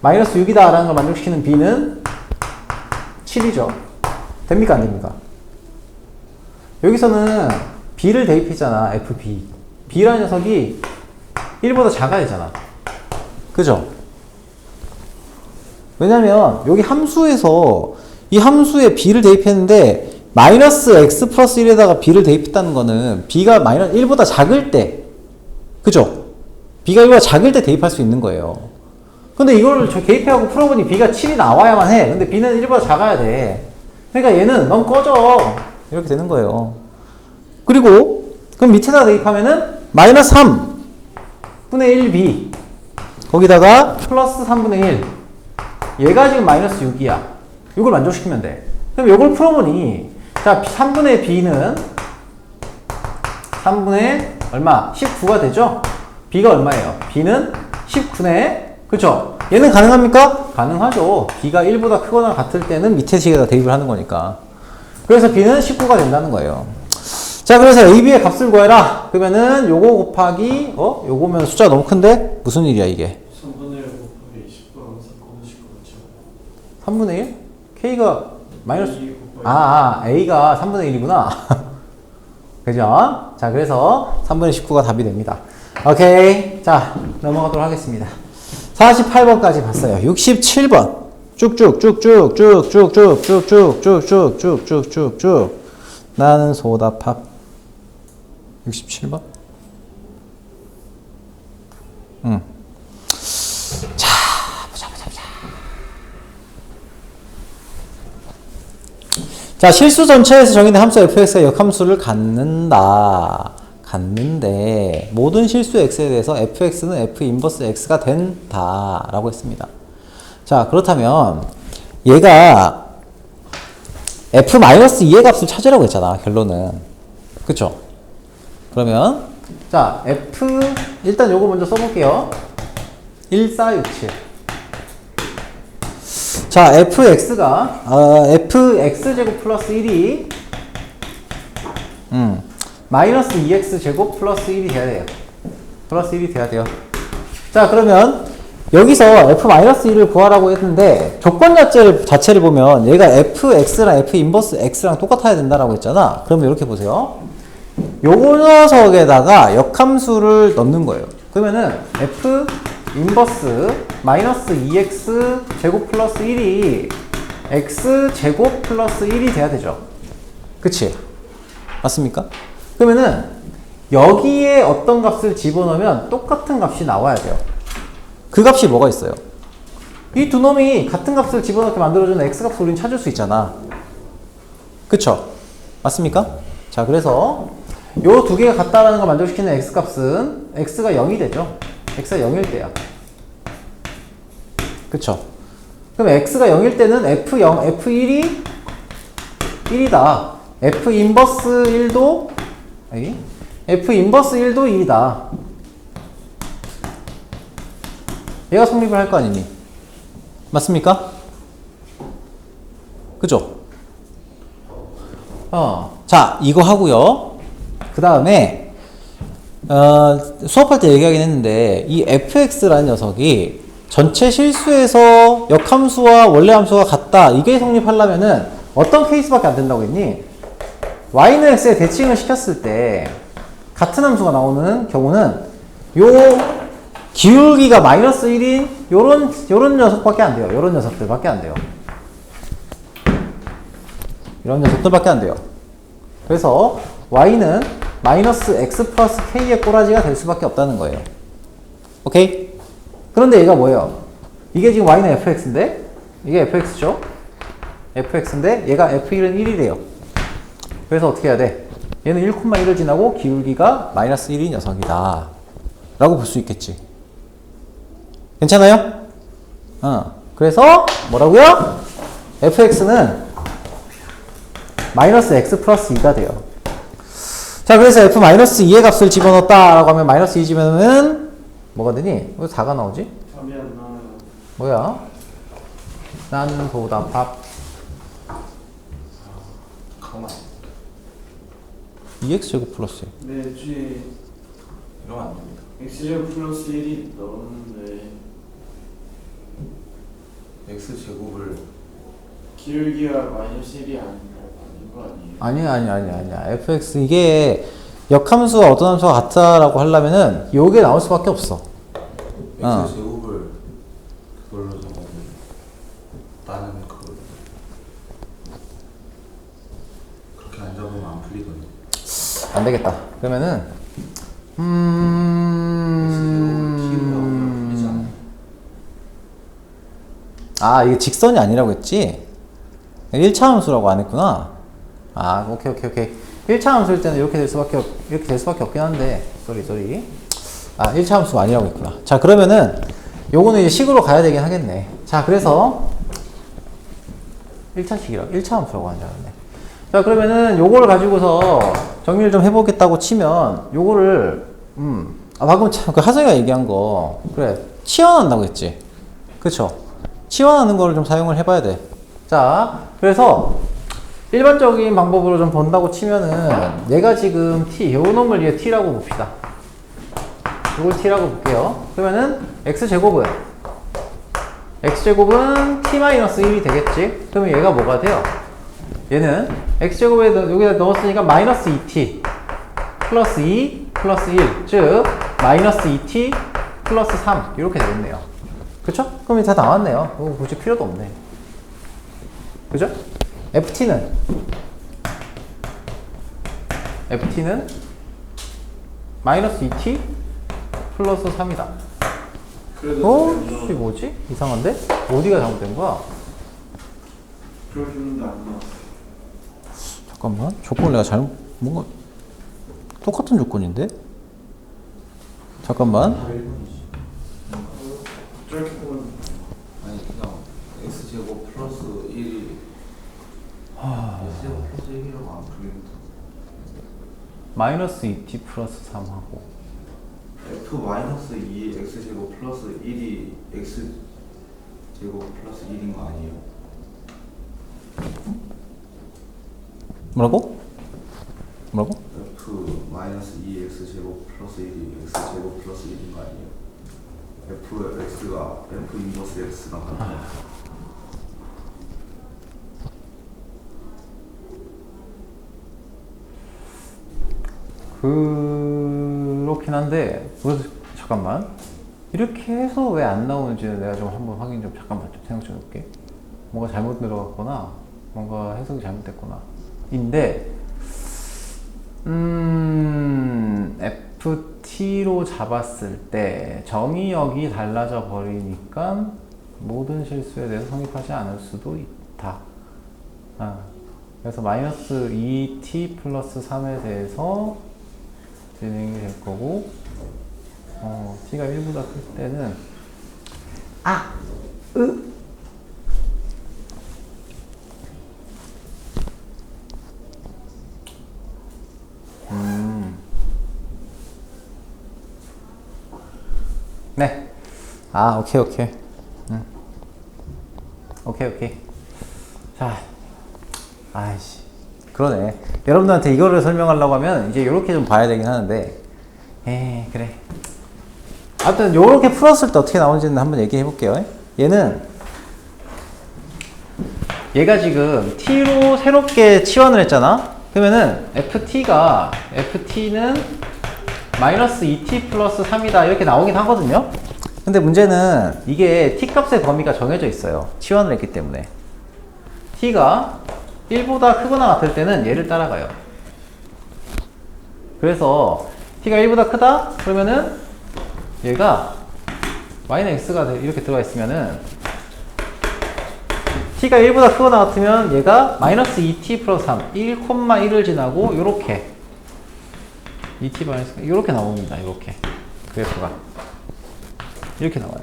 마이너스 6이다 라는 걸 만족시키는 B는 7이죠. 됩니까? 안 됩니까? 여기서는 B를 대입했잖아. FB. B라는 녀석이 1보다 작아야 되잖아. 그죠? 왜냐면 여기 함수에서 이 함수에 B를 대입했는데 마이너스 X 플러스 1에다가 B를 대입했다는 거는 B가 마이너스 1보다 작을 때, 그죠? B가 1보다 작을 때 대입할 수 있는 거예요. 근데 이거를 대입해하고 풀어보니 B가 7이 나와야만 해. 근데 B는 1보다 작아야 돼. 그러니까 얘는 넌 꺼져. 이렇게 되는 거예요. 그리고 그럼 밑에다 대입하면은 마이너스 3분의 1B 거기다가 플러스 3분의 1 얘가 지금 마이너스 6이야. 이걸 만족시키면 돼. 그럼 이걸 풀어보니 자, 3분의 B는 3분의 얼마? 19가 되죠? B가 얼마예요? B는 19네. 그쵸? 얘는 가능합니까? 가능하죠. B가 1보다 크거나 같을 때는 밑에 식에다 대입을 하는 거니까. 그래서 B는 19가 된다는 거예요. 자, 그래서 AB의 값을 구해라. 그러면은 요거 곱하기 요거면 숫자가 너무 큰데? 무슨 일이야 이게? 3분의 1 곱하기 19랑 3분의 19 3분의 1? K가 마이너스 A가 3분의 1이구나. 그죠? 자, 그래서 3분의 19가 답이 됩니다. 오케이. 자, 넘어가도록 하겠습니다. 48번까지 봤어요. 67번. 쭉쭉쭉쭉쭉쭉쭉쭉쭉쭉쭉쭉쭉쭉 나는 소다팝. 67번. 자, 보자. 자, 실수 전체에서 정의된 함수 fx가 역함수를 갖는데 모든 실수 x에 대해서 fx는 f 인버스 x가 된다 라고 했습니다. 자, 그렇다면 얘가 f-2의 값을 찾으라고 했잖아, 결론은. 그쵸? 그러면 자, f 일단 요거 먼저 써볼게요. 1467. 자, fx가 fx제곱 플러스 1이 마이너스 2x제곱 플러스 1이 돼야 돼요. 플러스 1이 돼야 돼요. 자, 그러면 여기서 f-1을 구하라고 했는데 조건 자체를 보면 얘가 fx랑 f 인버스 x랑 똑같아야 된다라고 했잖아. 그러면 이렇게 보세요. 요거 녀석에다가 역함수를 넣는 거예요. 그러면은 f 인버스 마이너스 2x 제곱 플러스 1이 x 제곱 플러스 1이 돼야 되죠. 그치? 맞습니까? 그러면은 여기에 어떤 값을 집어넣으면 똑같은 값이 나와야 돼요. 그 값이 뭐가 있어요? 이 두 놈이 같은 값을 집어넣게 만들어주는 x값을 우린 찾을 수 있잖아. 그쵸? 맞습니까? 자, 그래서 요 두 개가 같다라는 걸 만족시키는 x값은 x가 0이 되죠. x가 0일 때야. 그쵸? 그럼 x가 0일 때는 f0, f1이 1이다. f 인버스 1도 f 인버스 1도 1이다. 얘가 성립을 할 거 아니니? 맞습니까? 그죠? 자, 이거 하고요. 그 다음에 수업할 때 얘기하긴 했는데 이 fx라는 녀석이 전체 실수에서 역함수와 원래 함수가 같다. 이게 성립하려면은 어떤 케이스밖에 안 된다고 했니? y는 x에 대칭을 시켰을 때 같은 함수가 나오는 경우는 요 기울기가 마이너스 1인 요런 녀석밖에 안 돼요. 요런 녀석들밖에 안 돼요. 이런 녀석들밖에 안 돼요. 그래서 y는 마이너스 x 플러스 k의 꼬라지가 될 수밖에 없다는 거예요. 오케이? 그런데 얘가 뭐예요? 이게 지금 y는 fx인데 이게 fx죠? fx인데 얘가 f1은 1이래요. 그래서 어떻게 해야 돼? 얘는 1,1을 지나고 기울기가 마이너스 1인 녀석이다 라고 볼 수 있겠지. 괜찮아요? 그래서 뭐라고요? fx는 마이너스 x 플러스 2가 돼요. 자, 그래서 f-2의 값을 집어넣었다 라고 하면 마이너스 2 집어넣으면 뭐가 되니? 왜 4가 나오지? 답이 안 나와요. 뭐야? 나는 보답합 가만. 2x제곱 플러스 1. 네, 뒤에 이러면 안 됩니다. x제곱 플러스 1이 넣었는데 x제곱을 기울기가 마이너스 1이 아닌 거 아니에요? 아니야. fx 이게 역함수와 어떤 함수가 같다라고 하려면은 요게 나올 수밖에 없어. x제곱을 그걸로 적어도 나는 그렇게 안 적으면 안 풀리던데. 안 되겠다. 그러면은 아, 이게 직선이 아니라고 했지? 1차 함수라고 안 했구나. 아, 오케이. 1차 함수일 때는 이렇게 될 수밖에 없긴 한데, 쏘리. 아, 1차 함수가 아니라고 했구나. 자, 그러면은 요거는 이제 식으로 가야 되긴 하겠네. 자, 그래서 1차 함수라고 하는 줄 알았네. 자, 그러면은 요거를 가지고서 정리를 좀 해보겠다고 치면 요거를 방금 참 그 하성이가 얘기한 거 그래, 치환한다고 했지. 그쵸? 치환하는 거를 좀 사용을 해봐야 돼. 자, 그래서 일반적인 방법으로 좀 본다고 치면은 얘가 지금 t, 요 놈을 얘 t라고 봅시다. 이걸 t라고 볼게요. 그러면은 x제곱은 t-1이 되겠지? 그러면 얘가 뭐가 돼요? 얘는 x제곱에 여기다 넣었으니까 마이너스 2t 플러스 2 플러스 1, 즉 마이너스 2t 플러스 3 이렇게 되겠네요. 그쵸? 그럼 다 나왔네요. 이거 굳이 필요도 없네. 그죠? FT는 마이너스 2t 플러스 3이다. 이게 뭐지? 이상한데? 어디가 잘못된 거야? 그러는데 안 나왔어요. 잠깐만. 조건을 내가 잘못, 뭔가, 똑같은 조건인데? 잠깐만. 저렇게 보면 아니 그냥 x제곱 플러스 1이 x제곱 플러스 1이라고 안 풀리는데 마이너스 2t 플러스 3하고. f 마이너스 2 x제곱 플러스 1이 x제곱 플러스 1인 거 아니에요? 뭐라고? 뭐라고? f 마이너스 2 x제곱 플러스 1이 x제곱 플러스 1인 거 아니에요? f x가 f 인버스 x랑 같아요. 그렇긴 한데, 잠깐만. 이렇게 해서 왜 안 나오는지는 내가 좀 한번 확인 좀 잠깐만 좀 생각 좀 해볼게. 뭔가 잘못 들어갔거나, 뭔가 해석이 잘못됐거나. 인데, FT로 잡았을 때 정의역이 달라져 버리니까 모든 실수에 대해서 성립하지 않을 수도 있다. 그래서 마이너스 2t 플러스 3에 대해서 진행이 될 거고, t가 1보다 클 때는, 네. 오케이. 오케이. 자, 아이씨. 그러네. 여러분들한테 이거를 설명하려고 하면 이제 이렇게 좀 봐야 되긴 하는데, 그래. 아무튼 요렇게 풀었을 때 어떻게 나오는지는 한번 얘기해 볼게요. 얘가 지금 t로 새롭게 치환을 했잖아. 그러면은 ft는 마이너스 2t 플러스 3이다 이렇게 나오긴 하거든요. 근데 문제는 이게 t 값의 범위가 정해져 있어요. 치환을 했기 때문에. t가 1보다 크거나 같을 때는 얘를 따라가요. 그래서 t가 1보다 크다? 그러면은 얘가 y는 x가 이렇게 들어가 있으면은 t가 1보다 크거나 같으면 얘가 마이너스 2t 플러스 3, 1,1을 지나고 요렇게 2t 마이너스 이렇게 나옵니다. 이렇게 그래프가 이렇게 나와요.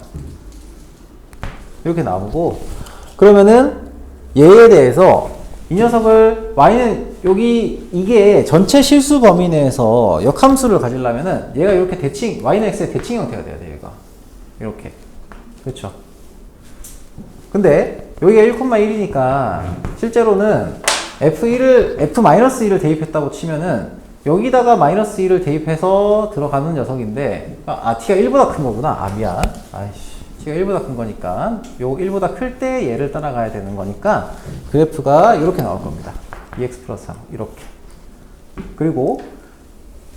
이렇게 나오고 그러면은 얘에 대해서 이 녀석을 y는 여기 이게 전체 실수 범위 내에서 역함수를 가지려면은 얘가 이렇게 대칭 y는 x의 대칭 형태가 돼야 돼. 얘가 이렇게 그렇죠. 근데 여기가 1,1이니까 실제로는 f-1을 대입했다고 치면은 여기다가 마이너스 1을 대입해서 들어가는 녀석인데 t가 1보다 큰 거구나. 미안. t가 1보다 큰 거니까 요 1보다 클 때 얘를 따라가야 되는 거니까 그래프가 이렇게 나올 겁니다. 2x 플러스 3 이렇게. 그리고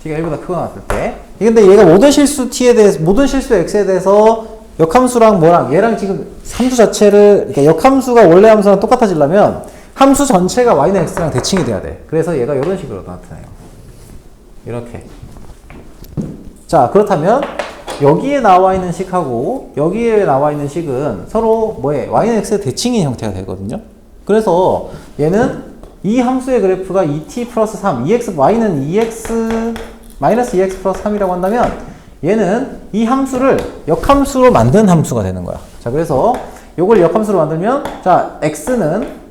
t가 1보다 크거나 같을 때 근데 얘가 모든 실수 x에 대해서 역함수랑 뭐랑 얘랑 지금 함수 자체를 그러니까 역함수가 원래 함수랑 똑같아지려면 함수 전체가 y는 x랑 대칭이 돼야 돼. 그래서 얘가 이런 식으로 나타나요. 이렇게. 자, 그렇다면 여기에 나와 있는 식하고 여기에 나와 있는 식은 서로 뭐에 y는 x의 대칭인 형태가 되거든요. 그래서 얘는 이 함수의 그래프가 2t 플러스 3, y는 2x 마이너스 2x 플러스 3이라고 한다면 얘는 이 함수를 역함수로 만든 함수가 되는 거야. 자, 그래서 요걸 역함수로 만들면 자, x는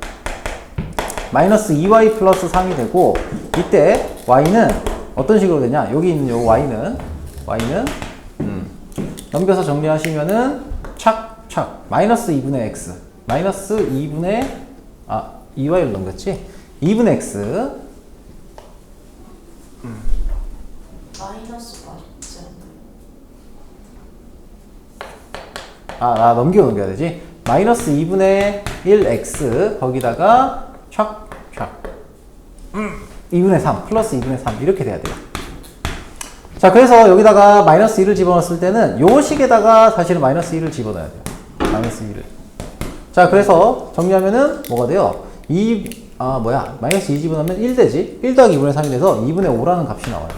마이너스 2y 플러스 3이 되고 이때 y는 어떤 식으로 되냐? 여기 있는 요 y는 넘겨서 정리하시면은 착착 마이너스 2분의 x 마이너스 2분의 2y를 넘겼지? 2분의 x 마이너스가 있지 않나요? 나 넘겨야 되지? 마이너스 2분의 1x 거기다가 착착 2분의 3 플러스 2분의 3 이렇게 돼야 돼요. 자, 그래서 여기다가 마이너스 1을 집어넣었을 때는 요 식에다가 사실은 마이너스 1을 집어넣어야 돼요. 마이너스 1을. 자, 그래서 정리하면은 뭐가 돼요? 마이너스 2 집어넣으면 1 되지? 1 더하기 2분의 3이 돼서 2분의 5라는 값이 나와요.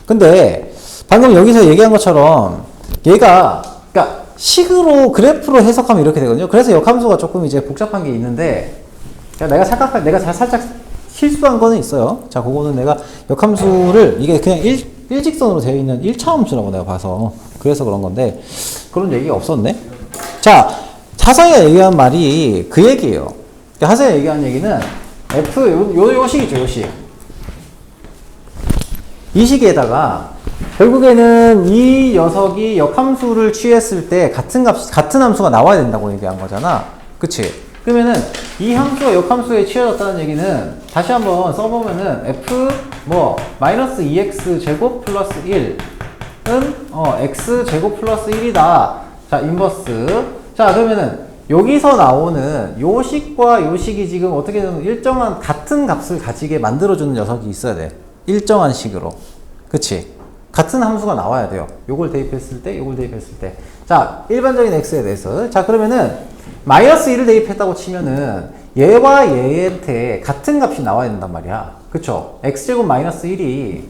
근데 방금 여기서 얘기한 것처럼 얘가 그러니까 식으로 그래프로 해석하면 이렇게 되거든요. 그래서 역함수가 조금 이제 복잡한 게 있는데 내가 살짝 실수한 거는 있어요. 자, 그거는 내가 역함수를 이게 그냥 일직선으로 되어 있는 1차 함수라고 내가 봐서 그래서 그런 건데 그런 얘기가 없었네. 자, 하성이가 얘기한 말이 그 얘기예요. 하성이가 얘기한 얘기는 F 요 식이죠, 요 식. 이 식에다가 결국에는 이 녀석이 역함수를 취했을 때 같은 함수가 나와야 된다고 얘기한 거잖아. 그치? 그러면은 이 함수가 역함수에 취해졌다는 얘기는 다시 한번 써보면은 f 마이너스 2x 제곱 플러스 1은 x 제곱 플러스 1이다. 자, 인버스. 자, 그러면은 여기서 나오는 요 식과 요 식이 지금 어떻게든 일정한 같은 값을 가지게 만들어주는 녀석이 있어야 돼. 일정한 식으로. 그치? 같은 함수가 나와야 돼요. 요걸 대입했을 때, 요걸 대입했을 때. 자, 일반적인 x에 대해서. 자, 그러면은 마이너스 1을 대입했다고 치면은 얘와 얘한테 같은 값이 나와야 된단 말이야. 그쵸? x제곱 마이너스 1이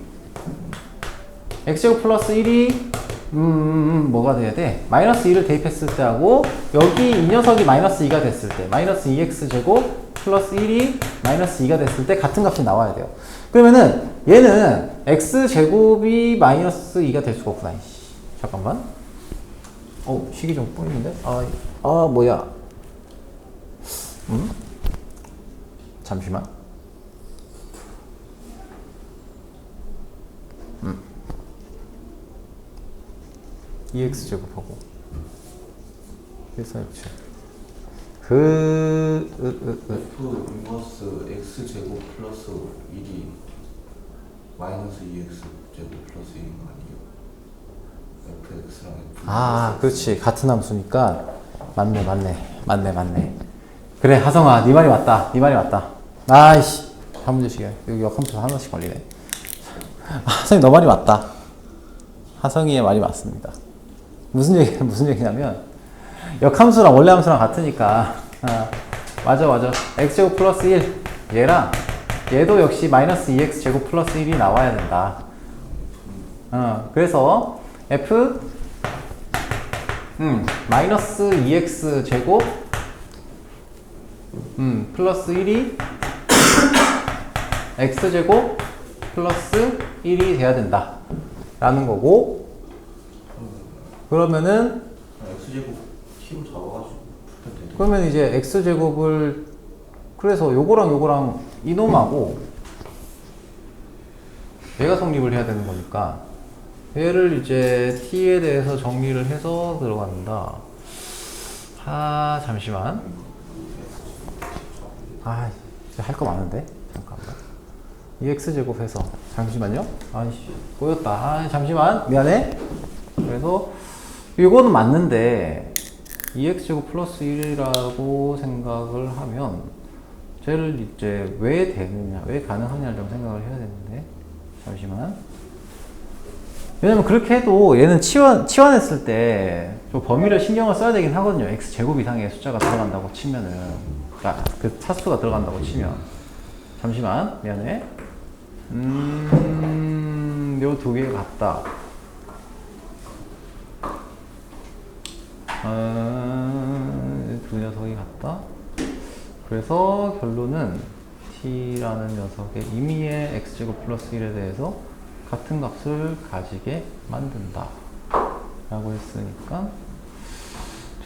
x제곱 플러스 1이 뭐가 돼야 돼? 마이너스 2를 대입했을 때 하고 여기 이 녀석이 마이너스 2가 됐을 때 마이너스 2x제곱 플러스 1이 마이너스 2가 됐을 때 같은 값이 나와야 돼요. 그러면은 얘는 x제곱이 마이너스 2가 될 수가 없구나. 잠깐만. 식이 좀 꼬이는데? 뭐야. 잠시만. 2x제곱하고 1467 F 인버스 x제곱 플러스 1이 마이너스 2x 제곱 플러스 1인 거 아니에요? fx랑 f 그렇지. 같은 함수니까 맞네. 그래, 하성아, 네 말이 맞다. 아이씨, 한 문제씩이야. 여기 역함수 하나씩 걸리네. 하성이 너 말이 맞다. 하성이의 말이 맞습니다. 무슨 얘기냐면 역함수랑 원래 함수랑 같으니까 맞아. x제곱 플러스 1 얘랑 얘도 역시 마이너스 2x 제곱 플러스 1이 나와야 된다. 그래서 f 마이너스 2x 제곱 플러스 1이 x 제곱 플러스 1이 돼야 된다 라는 거고, 그러면은 x제곱 t로 잡아가지고 풀면 되죠. 그러면 이제 x제곱을 그래서 요거랑 이놈하고 얘가 성립을 해야 되는 거니까 얘를 이제 t에 대해서 정리를 해서 들어간다. 잠시만. 이제 할 거 많은데? 잠깐만. 2x제곱 해서 잠시만요. 꼬였다. 잠시만. 미안해. 그래서 이거는 맞는데 2x제곱 플러스 1이라고 생각을 하면 쟤를 이제 왜 되느냐, 왜 가능하냐를 좀 생각을 해야 되는데 잠시만. 왜냐면 그렇게 해도 얘는 치환했을 때 좀 범위를 신경을 써야 되긴 하거든요. x제곱 이상의 숫자가 들어간다고 치면은, 그 차수가 들어간다고 치면. 잠시만, 미안해. 요 두 개가 같다. 두 녀석이 같다. 그래서 결론은 t라는 녀석의 임의의 x제곱 플러스 1에 대해서 같은 값을 가지게 만든다 라고 했으니까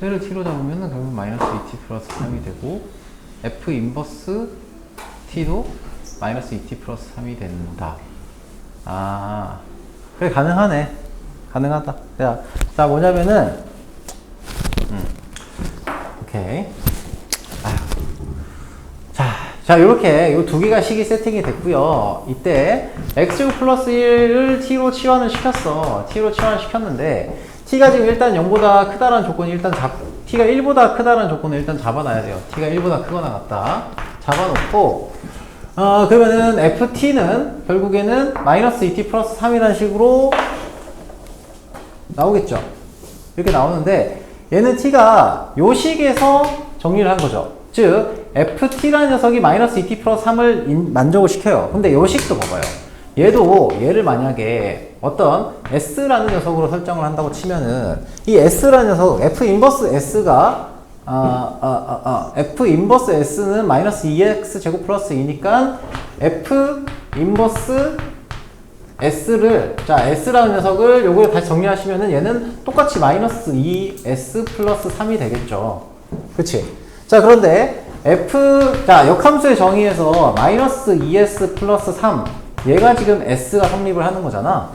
쟤를 t로 잡으면 결국 마이너스 2t 플러스 3이 되고 f 인버스 t도 마이너스 2t 플러스 3이 된다. 그래, 가능하네. 가능하다. 자, 뭐냐면은 오케이. 자, 요렇게 요 두 개가 식이 세팅이 됐고요. 이때 x제곱 플러스 1을 t로 치환을 시켰어. t로 치환을 시켰는데 t가 지금 일단 0보다 크다라는 조건이 일단 t가 1보다 크다라는 조건을 일단 잡아놔야 돼요. t가 1보다 크거나 같다. 잡아놓고 그러면은 ft는 결국에는 마이너스 2t 플러스 3이라는 식으로 나오겠죠. 이렇게 나오는데 얘는 t가 요 식에서 정리를 한 거죠. 즉 ft라는 녀석이 마이너스 2t 플러스 3을 만족을 시켜요. 근데 요 식도 봐봐요. 얘를 만약에 어떤 s라는 녀석으로 설정을 한다고 치면은 이 s라는 녀석 f 인버스 s가 f 인버스 s는 마이너스 2x 제곱 플러스 2니까 F 인버스 S를, 자, S라는 녀석을 요걸 다시 정리하시면은 얘는 똑같이 마이너스 2S 플러스 3이 되겠죠. 그치? 자, 그런데 자, 역함수의 정의에서 마이너스 2S 플러스 3, 얘가 지금 S가 성립을 하는 거잖아.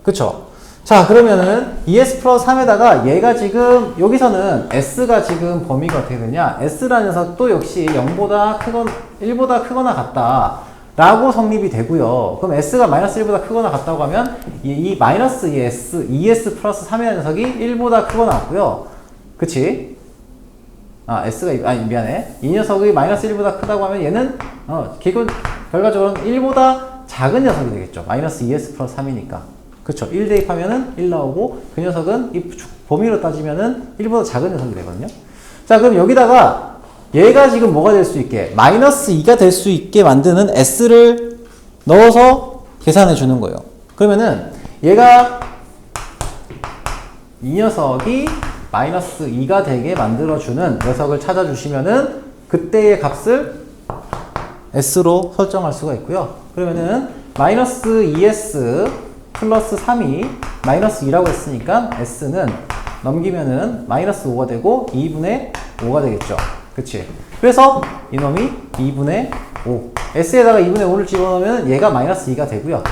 그쵸? 자, 그러면은 2S 플러스 3에다가 얘가 지금, 여기서는 S가 지금 범위가 어떻게 되냐? S라는 녀석도 역시 0보다 크거나, 1보다 크거나 같다. 라고 성립이 되고요. 그럼 S가 마이너스 1보다 크거나 같다고 하면 이 마이너스 2S 플러스 3이라는 녀석이 1보다 크거나 같고요. 그치? 미안해. 이 녀석이 마이너스 1보다 크다고 하면 얘는, 결과적으로는 1보다 작은 녀석이 되겠죠. 마이너스 2S 플러스 3이니까. 그쵸? 1 대입하면은 1 나오고, 그 녀석은 이 범위로 따지면은 1보다 작은 녀석이 되거든요. 자, 그럼 여기다가 얘가 지금 뭐가 될 수 있게, 마이너스 2가 될 수 있게 만드는 S를 넣어서 계산해 주는 거예요. 그러면은 얘가 이 녀석이 마이너스 2가 되게 만들어주는 녀석을 찾아주시면은 그때의 값을 S로 설정할 수가 있고요. 그러면은 마이너스 2S 플러스 3이 마이너스 2라고 했으니까 S는 넘기면은 마이너스 5가 되고 2분의 5가 되겠죠. 그치? 그래서 이놈이 2분의 5. S에다가 2분의 5를 집어넣으면 얘가 마이너스 2가 되고요.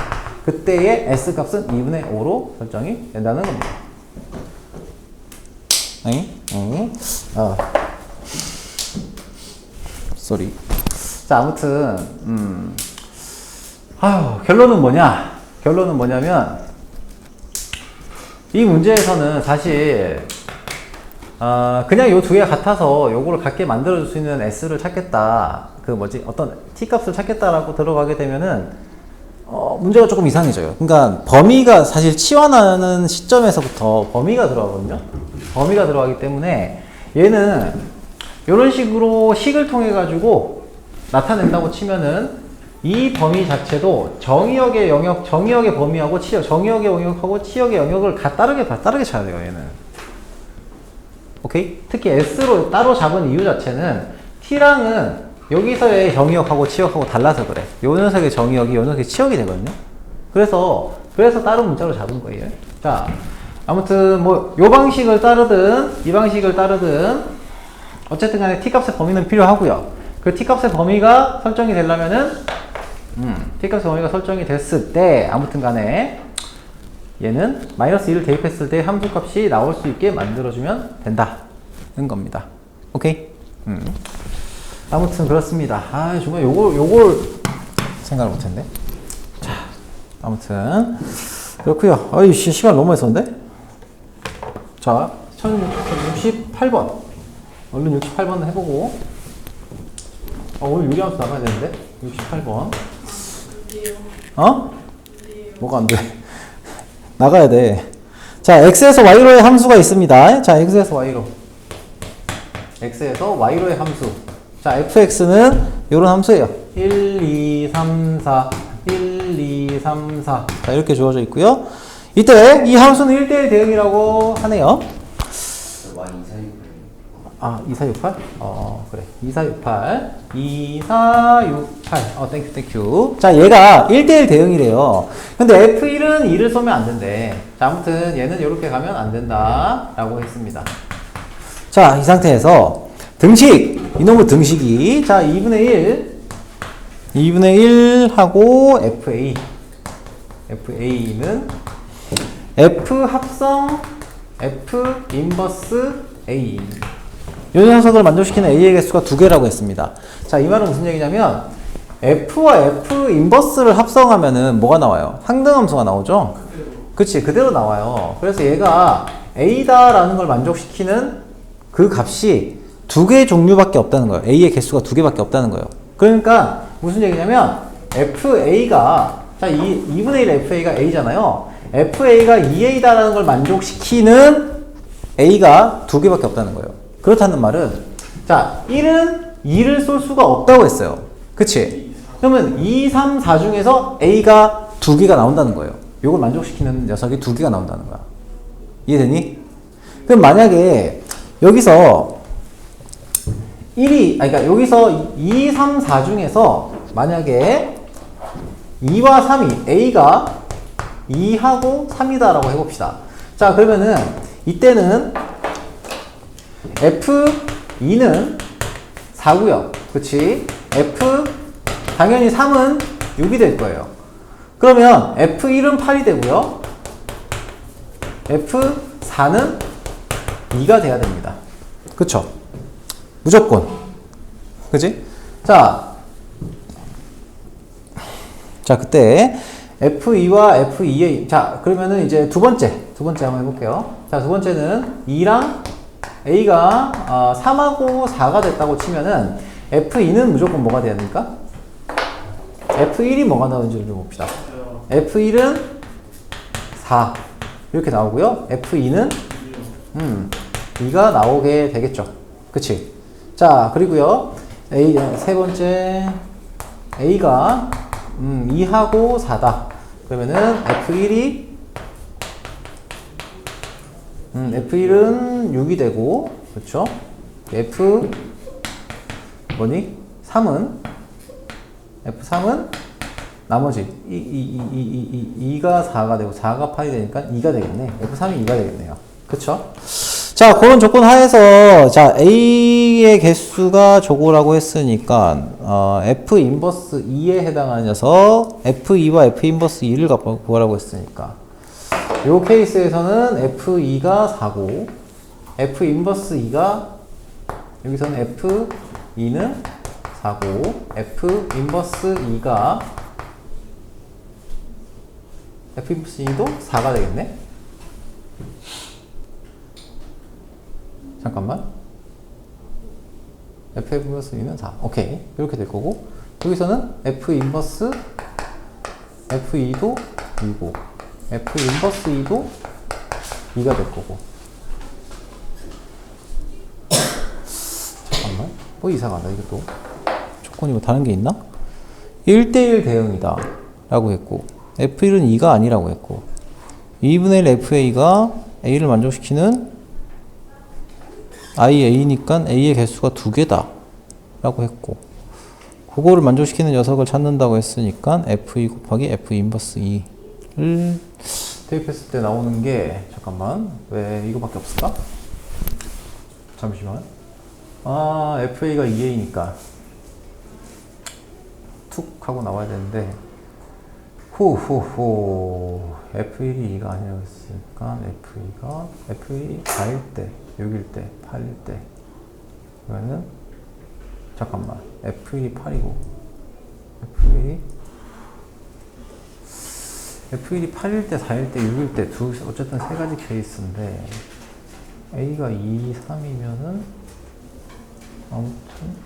그때의 S 값은 2분의 5로 설정이 된다는 겁니다. 쏘리. 자, 아무튼, 결론은 뭐냐? 결론은 뭐냐면, 이 문제에서는 사실, 그냥 요 두 개가 같아서 요거를 같게 만들어줄 수 있는 S를 찾겠다. 어떤 T값을 찾겠다라고 들어가게 되면은, 문제가 조금 이상해져요. 그러니까 범위가 사실 치환하는 시점에서부터 범위가 들어가거든요. 범위가 들어가기 때문에 얘는 이런 식으로 식을 통해 가지고 나타낸다고 치면은 이 범위 자체도 정의역의 범위하고 정의역의 영역하고 치역의 영역을 따르게 쳐야 돼요, 얘는. 오케이? 특히 S로 따로 잡은 이유 자체는 T랑은 여기서의 정의역하고 치역하고 달라서 그래. 요 녀석의 정의역이 요 녀석의 치역이 되거든요. 그래서 다른 문자로 잡은 거예요. 자, 아무튼 요 방식을 따르든 이 방식을 따르든 어쨌든 간에 T값의 범위는 필요하고요. 그 T값의 범위가 설정이 되려면은 T값의 범위가 설정이 됐을 때 아무튼 간에 얘는 마이너스 2를 대입했을 때 함수값이 나올 수 있게 만들어주면 된다는 겁니다. 오케이? 아무튼 그렇습니다. 정말 요걸 생각을 못했네. 자, 아무튼 그렇고요. 시간 너무 많이 썼는데? 자, 1068번. 얼른 68번 해보고. 오늘 유리함수 나가야 되는데? 68번. 뭐가 안 돼? 나가야 돼. 자, x에서 y로의 함수가 있습니다. 자, x에서 y로. x에서 y로의 함수. 자, fx는 요런 함수예요. 1, 2, 3, 4. 1, 2, 3, 4. 자, 이렇게 주어져 있고요. 이때 이 함수는 1대1 대응이라고 하네요. 2468? 그래. 2468. 2468. 땡큐. 자, 얘가 1대1 대응이래요. 근데 F1은 2를 쏘면 안 된대. 자, 아무튼 얘는 이렇게 가면 안 된다. 라고 했습니다. 자, 이 상태에서 등식! 이놈의 등식이, 자, 2분의 1 하고 FA는 F 합성 F 인버스 A. 이 녀석을 만족시키는 A의 개수가 2개라고 했습니다. 자, 이 말은 무슨 얘기냐면 F와 F 인버스를 합성하면은 뭐가 나와요? 상등함수가 나오죠? 그치, 그대로 나와요. 그래서 얘가 A다라는 걸 만족시키는 그 값이 2개 종류밖에 없다는 거예요. A의 개수가 2개밖에 없다는 거예요. 그러니까 무슨 얘기냐면 FA가, 자, 2분의 1 FA가 A잖아요. FA가 2A다라는 걸 만족시키는 A가 2개밖에 없다는 거예요. 그렇다는 말은, 자, 1은 2를 쏠 수가 없다고 했어요. 그치? 그러면 2, 3, 4 중에서 A가 2개가 나온다는 거예요. 요걸 만족시키는 녀석이 2개가 나온다는 거야. 이해되니? 그럼 만약에 여기서 그러니까 여기서 2, 3, 4 중에서 만약에 2와 3이 A가 2하고 3이다 라고 해봅시다. 자, 그러면은 이때는 F2는 4고요. 그치? 당연히 3은 6이 될 거예요. 그러면 F1은 8이 되고요. F4는 2가 돼야 됩니다. 그쵸? 무조건. 그치? 자, 그때 F2와 F2의, 자, 그러면은 이제 두 번째 한번 해볼게요. 자, 두 번째는 2랑 A가 3하고 4가 됐다고 치면은 F2는 무조건 뭐가 돼야 됩니까? F1이 뭐가 나오는지를 좀 봅시다. F1은 4 이렇게 나오고요. F2는 2가 나오게 되겠죠. 그치? 자, 그리고요. 세 번째 A가 2하고 4다. 그러면은 F1은 6이 되고, 그렇죠? F3은 나머지 2가 4가 되고 4가 8이 되니까 2가 되겠네. F3이 2가 되겠네요. 그쵸? 자, 그런 조건 하에서 자, A의 개수가 저거라고 했으니까 F 인버스 2에 해당하는 녀석 F2와 F 인버스 2를 구하라고 했으니까 이 케이스에서는 F2가 4고 F 인버스 2가 여기서는 F2는 4고 F 인버스 2가 F 인버스 2도 4가 되겠네. 잠깐만. F 인버스 2는 4. 오케이. 이렇게 될 거고 여기서는 F 인버스 F2도 2고 F 인버스 2도 2가 될 거고. 잠깐만. 뭐 이상하다 이게 또. 조건이 뭐 다른 게 있나? 1대1 대응이다 라고 했고 F1은 2가 아니라고 했고 2분의 1 FA가 A를 만족시키는 A니까 A의 개수가 2개다 라고 했고 그거를 만족시키는 녀석을 찾는다고 했으니까 F2 곱하기 F 인버스 2를 대입했을 때 나오는 게 잠깐만 왜 이거밖에 없을까? 잠시만 FA가 2A니까 툭 하고 나와야 되는데 F1이 2가 아니라고 했으니까 F1이 4일 때 6일 때 8일 때 그러면은 잠깐만 F1이 8이고 F1이 8일 때 4일 때 6일 때 어쨌든 세 가지 케이스인데 A가 2, 3이면은 아무튼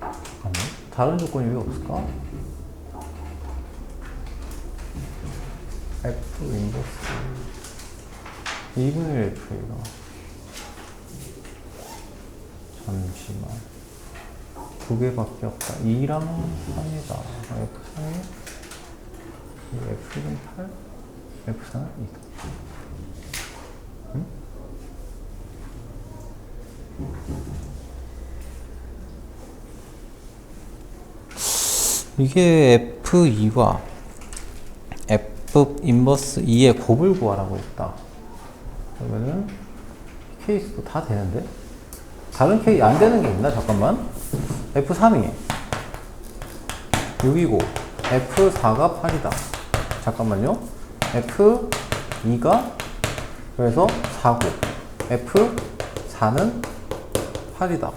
잠깐만 다른 조건이 왜 없을까? F 인버스 2분의 1 FA가 잠시만 두 개밖에 없다. 2랑 3이다. F3이 F1은 8 F4는 2다. 응? 이게 F2와 F 인버스 2의 곱을 구하라고 했다. 그러면은 케이스도 다 되는데? 다른 케이스 안 되는 게 있나? 잠깐만. F3이 6이고 F4가 8이다. 잠깐만요. F2가 그래서 4고 F4는 8이다.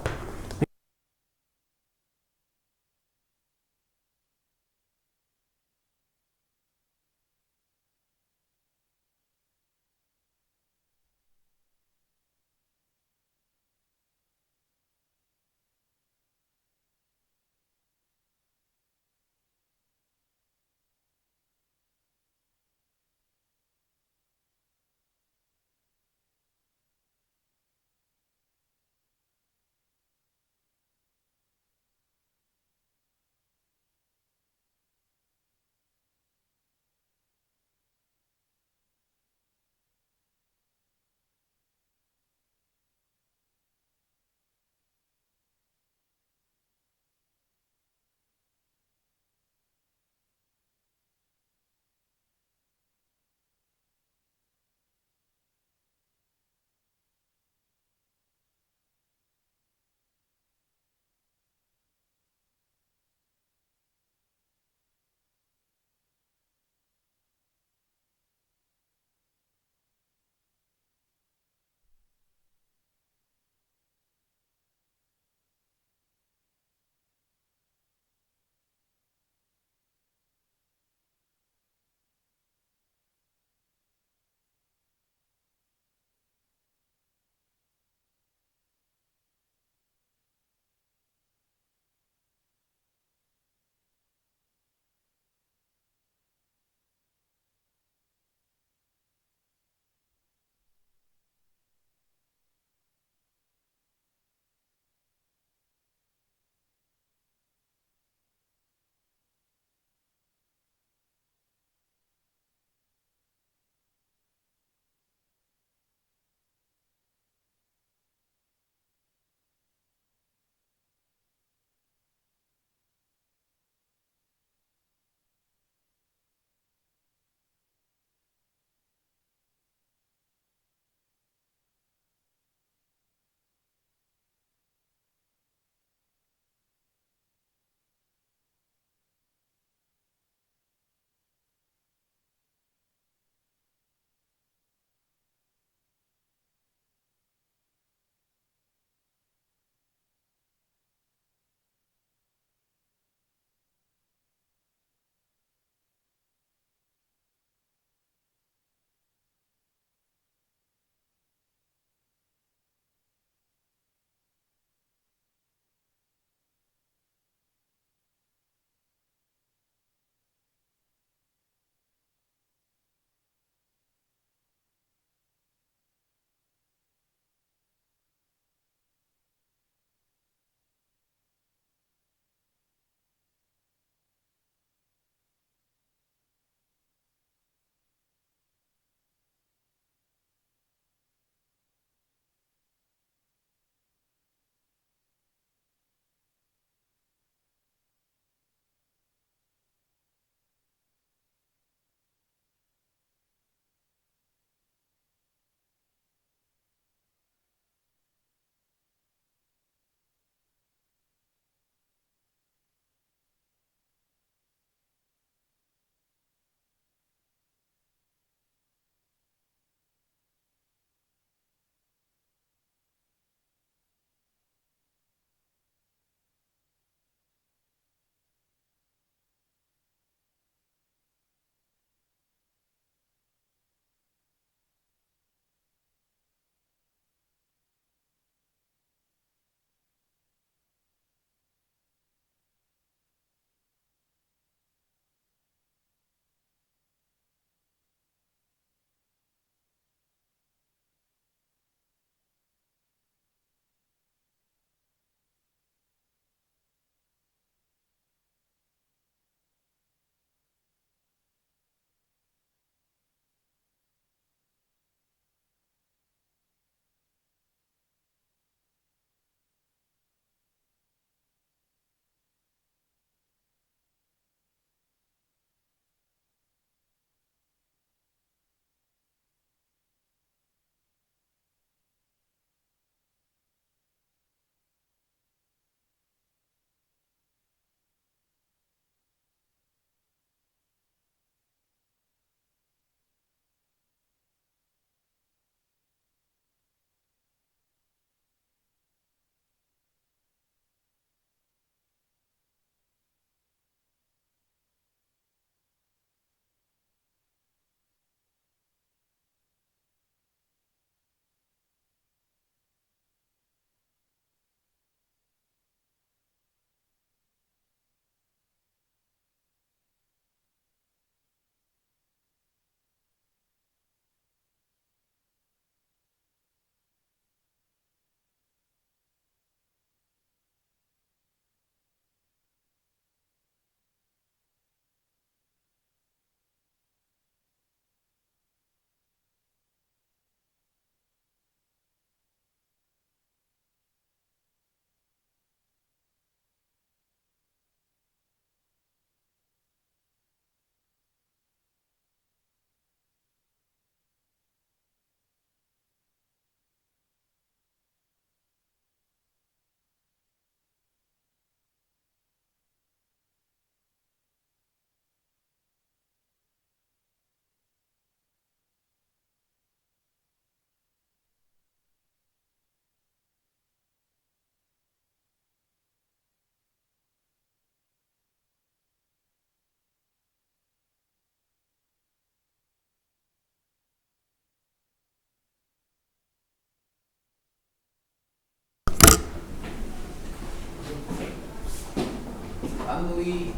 나누기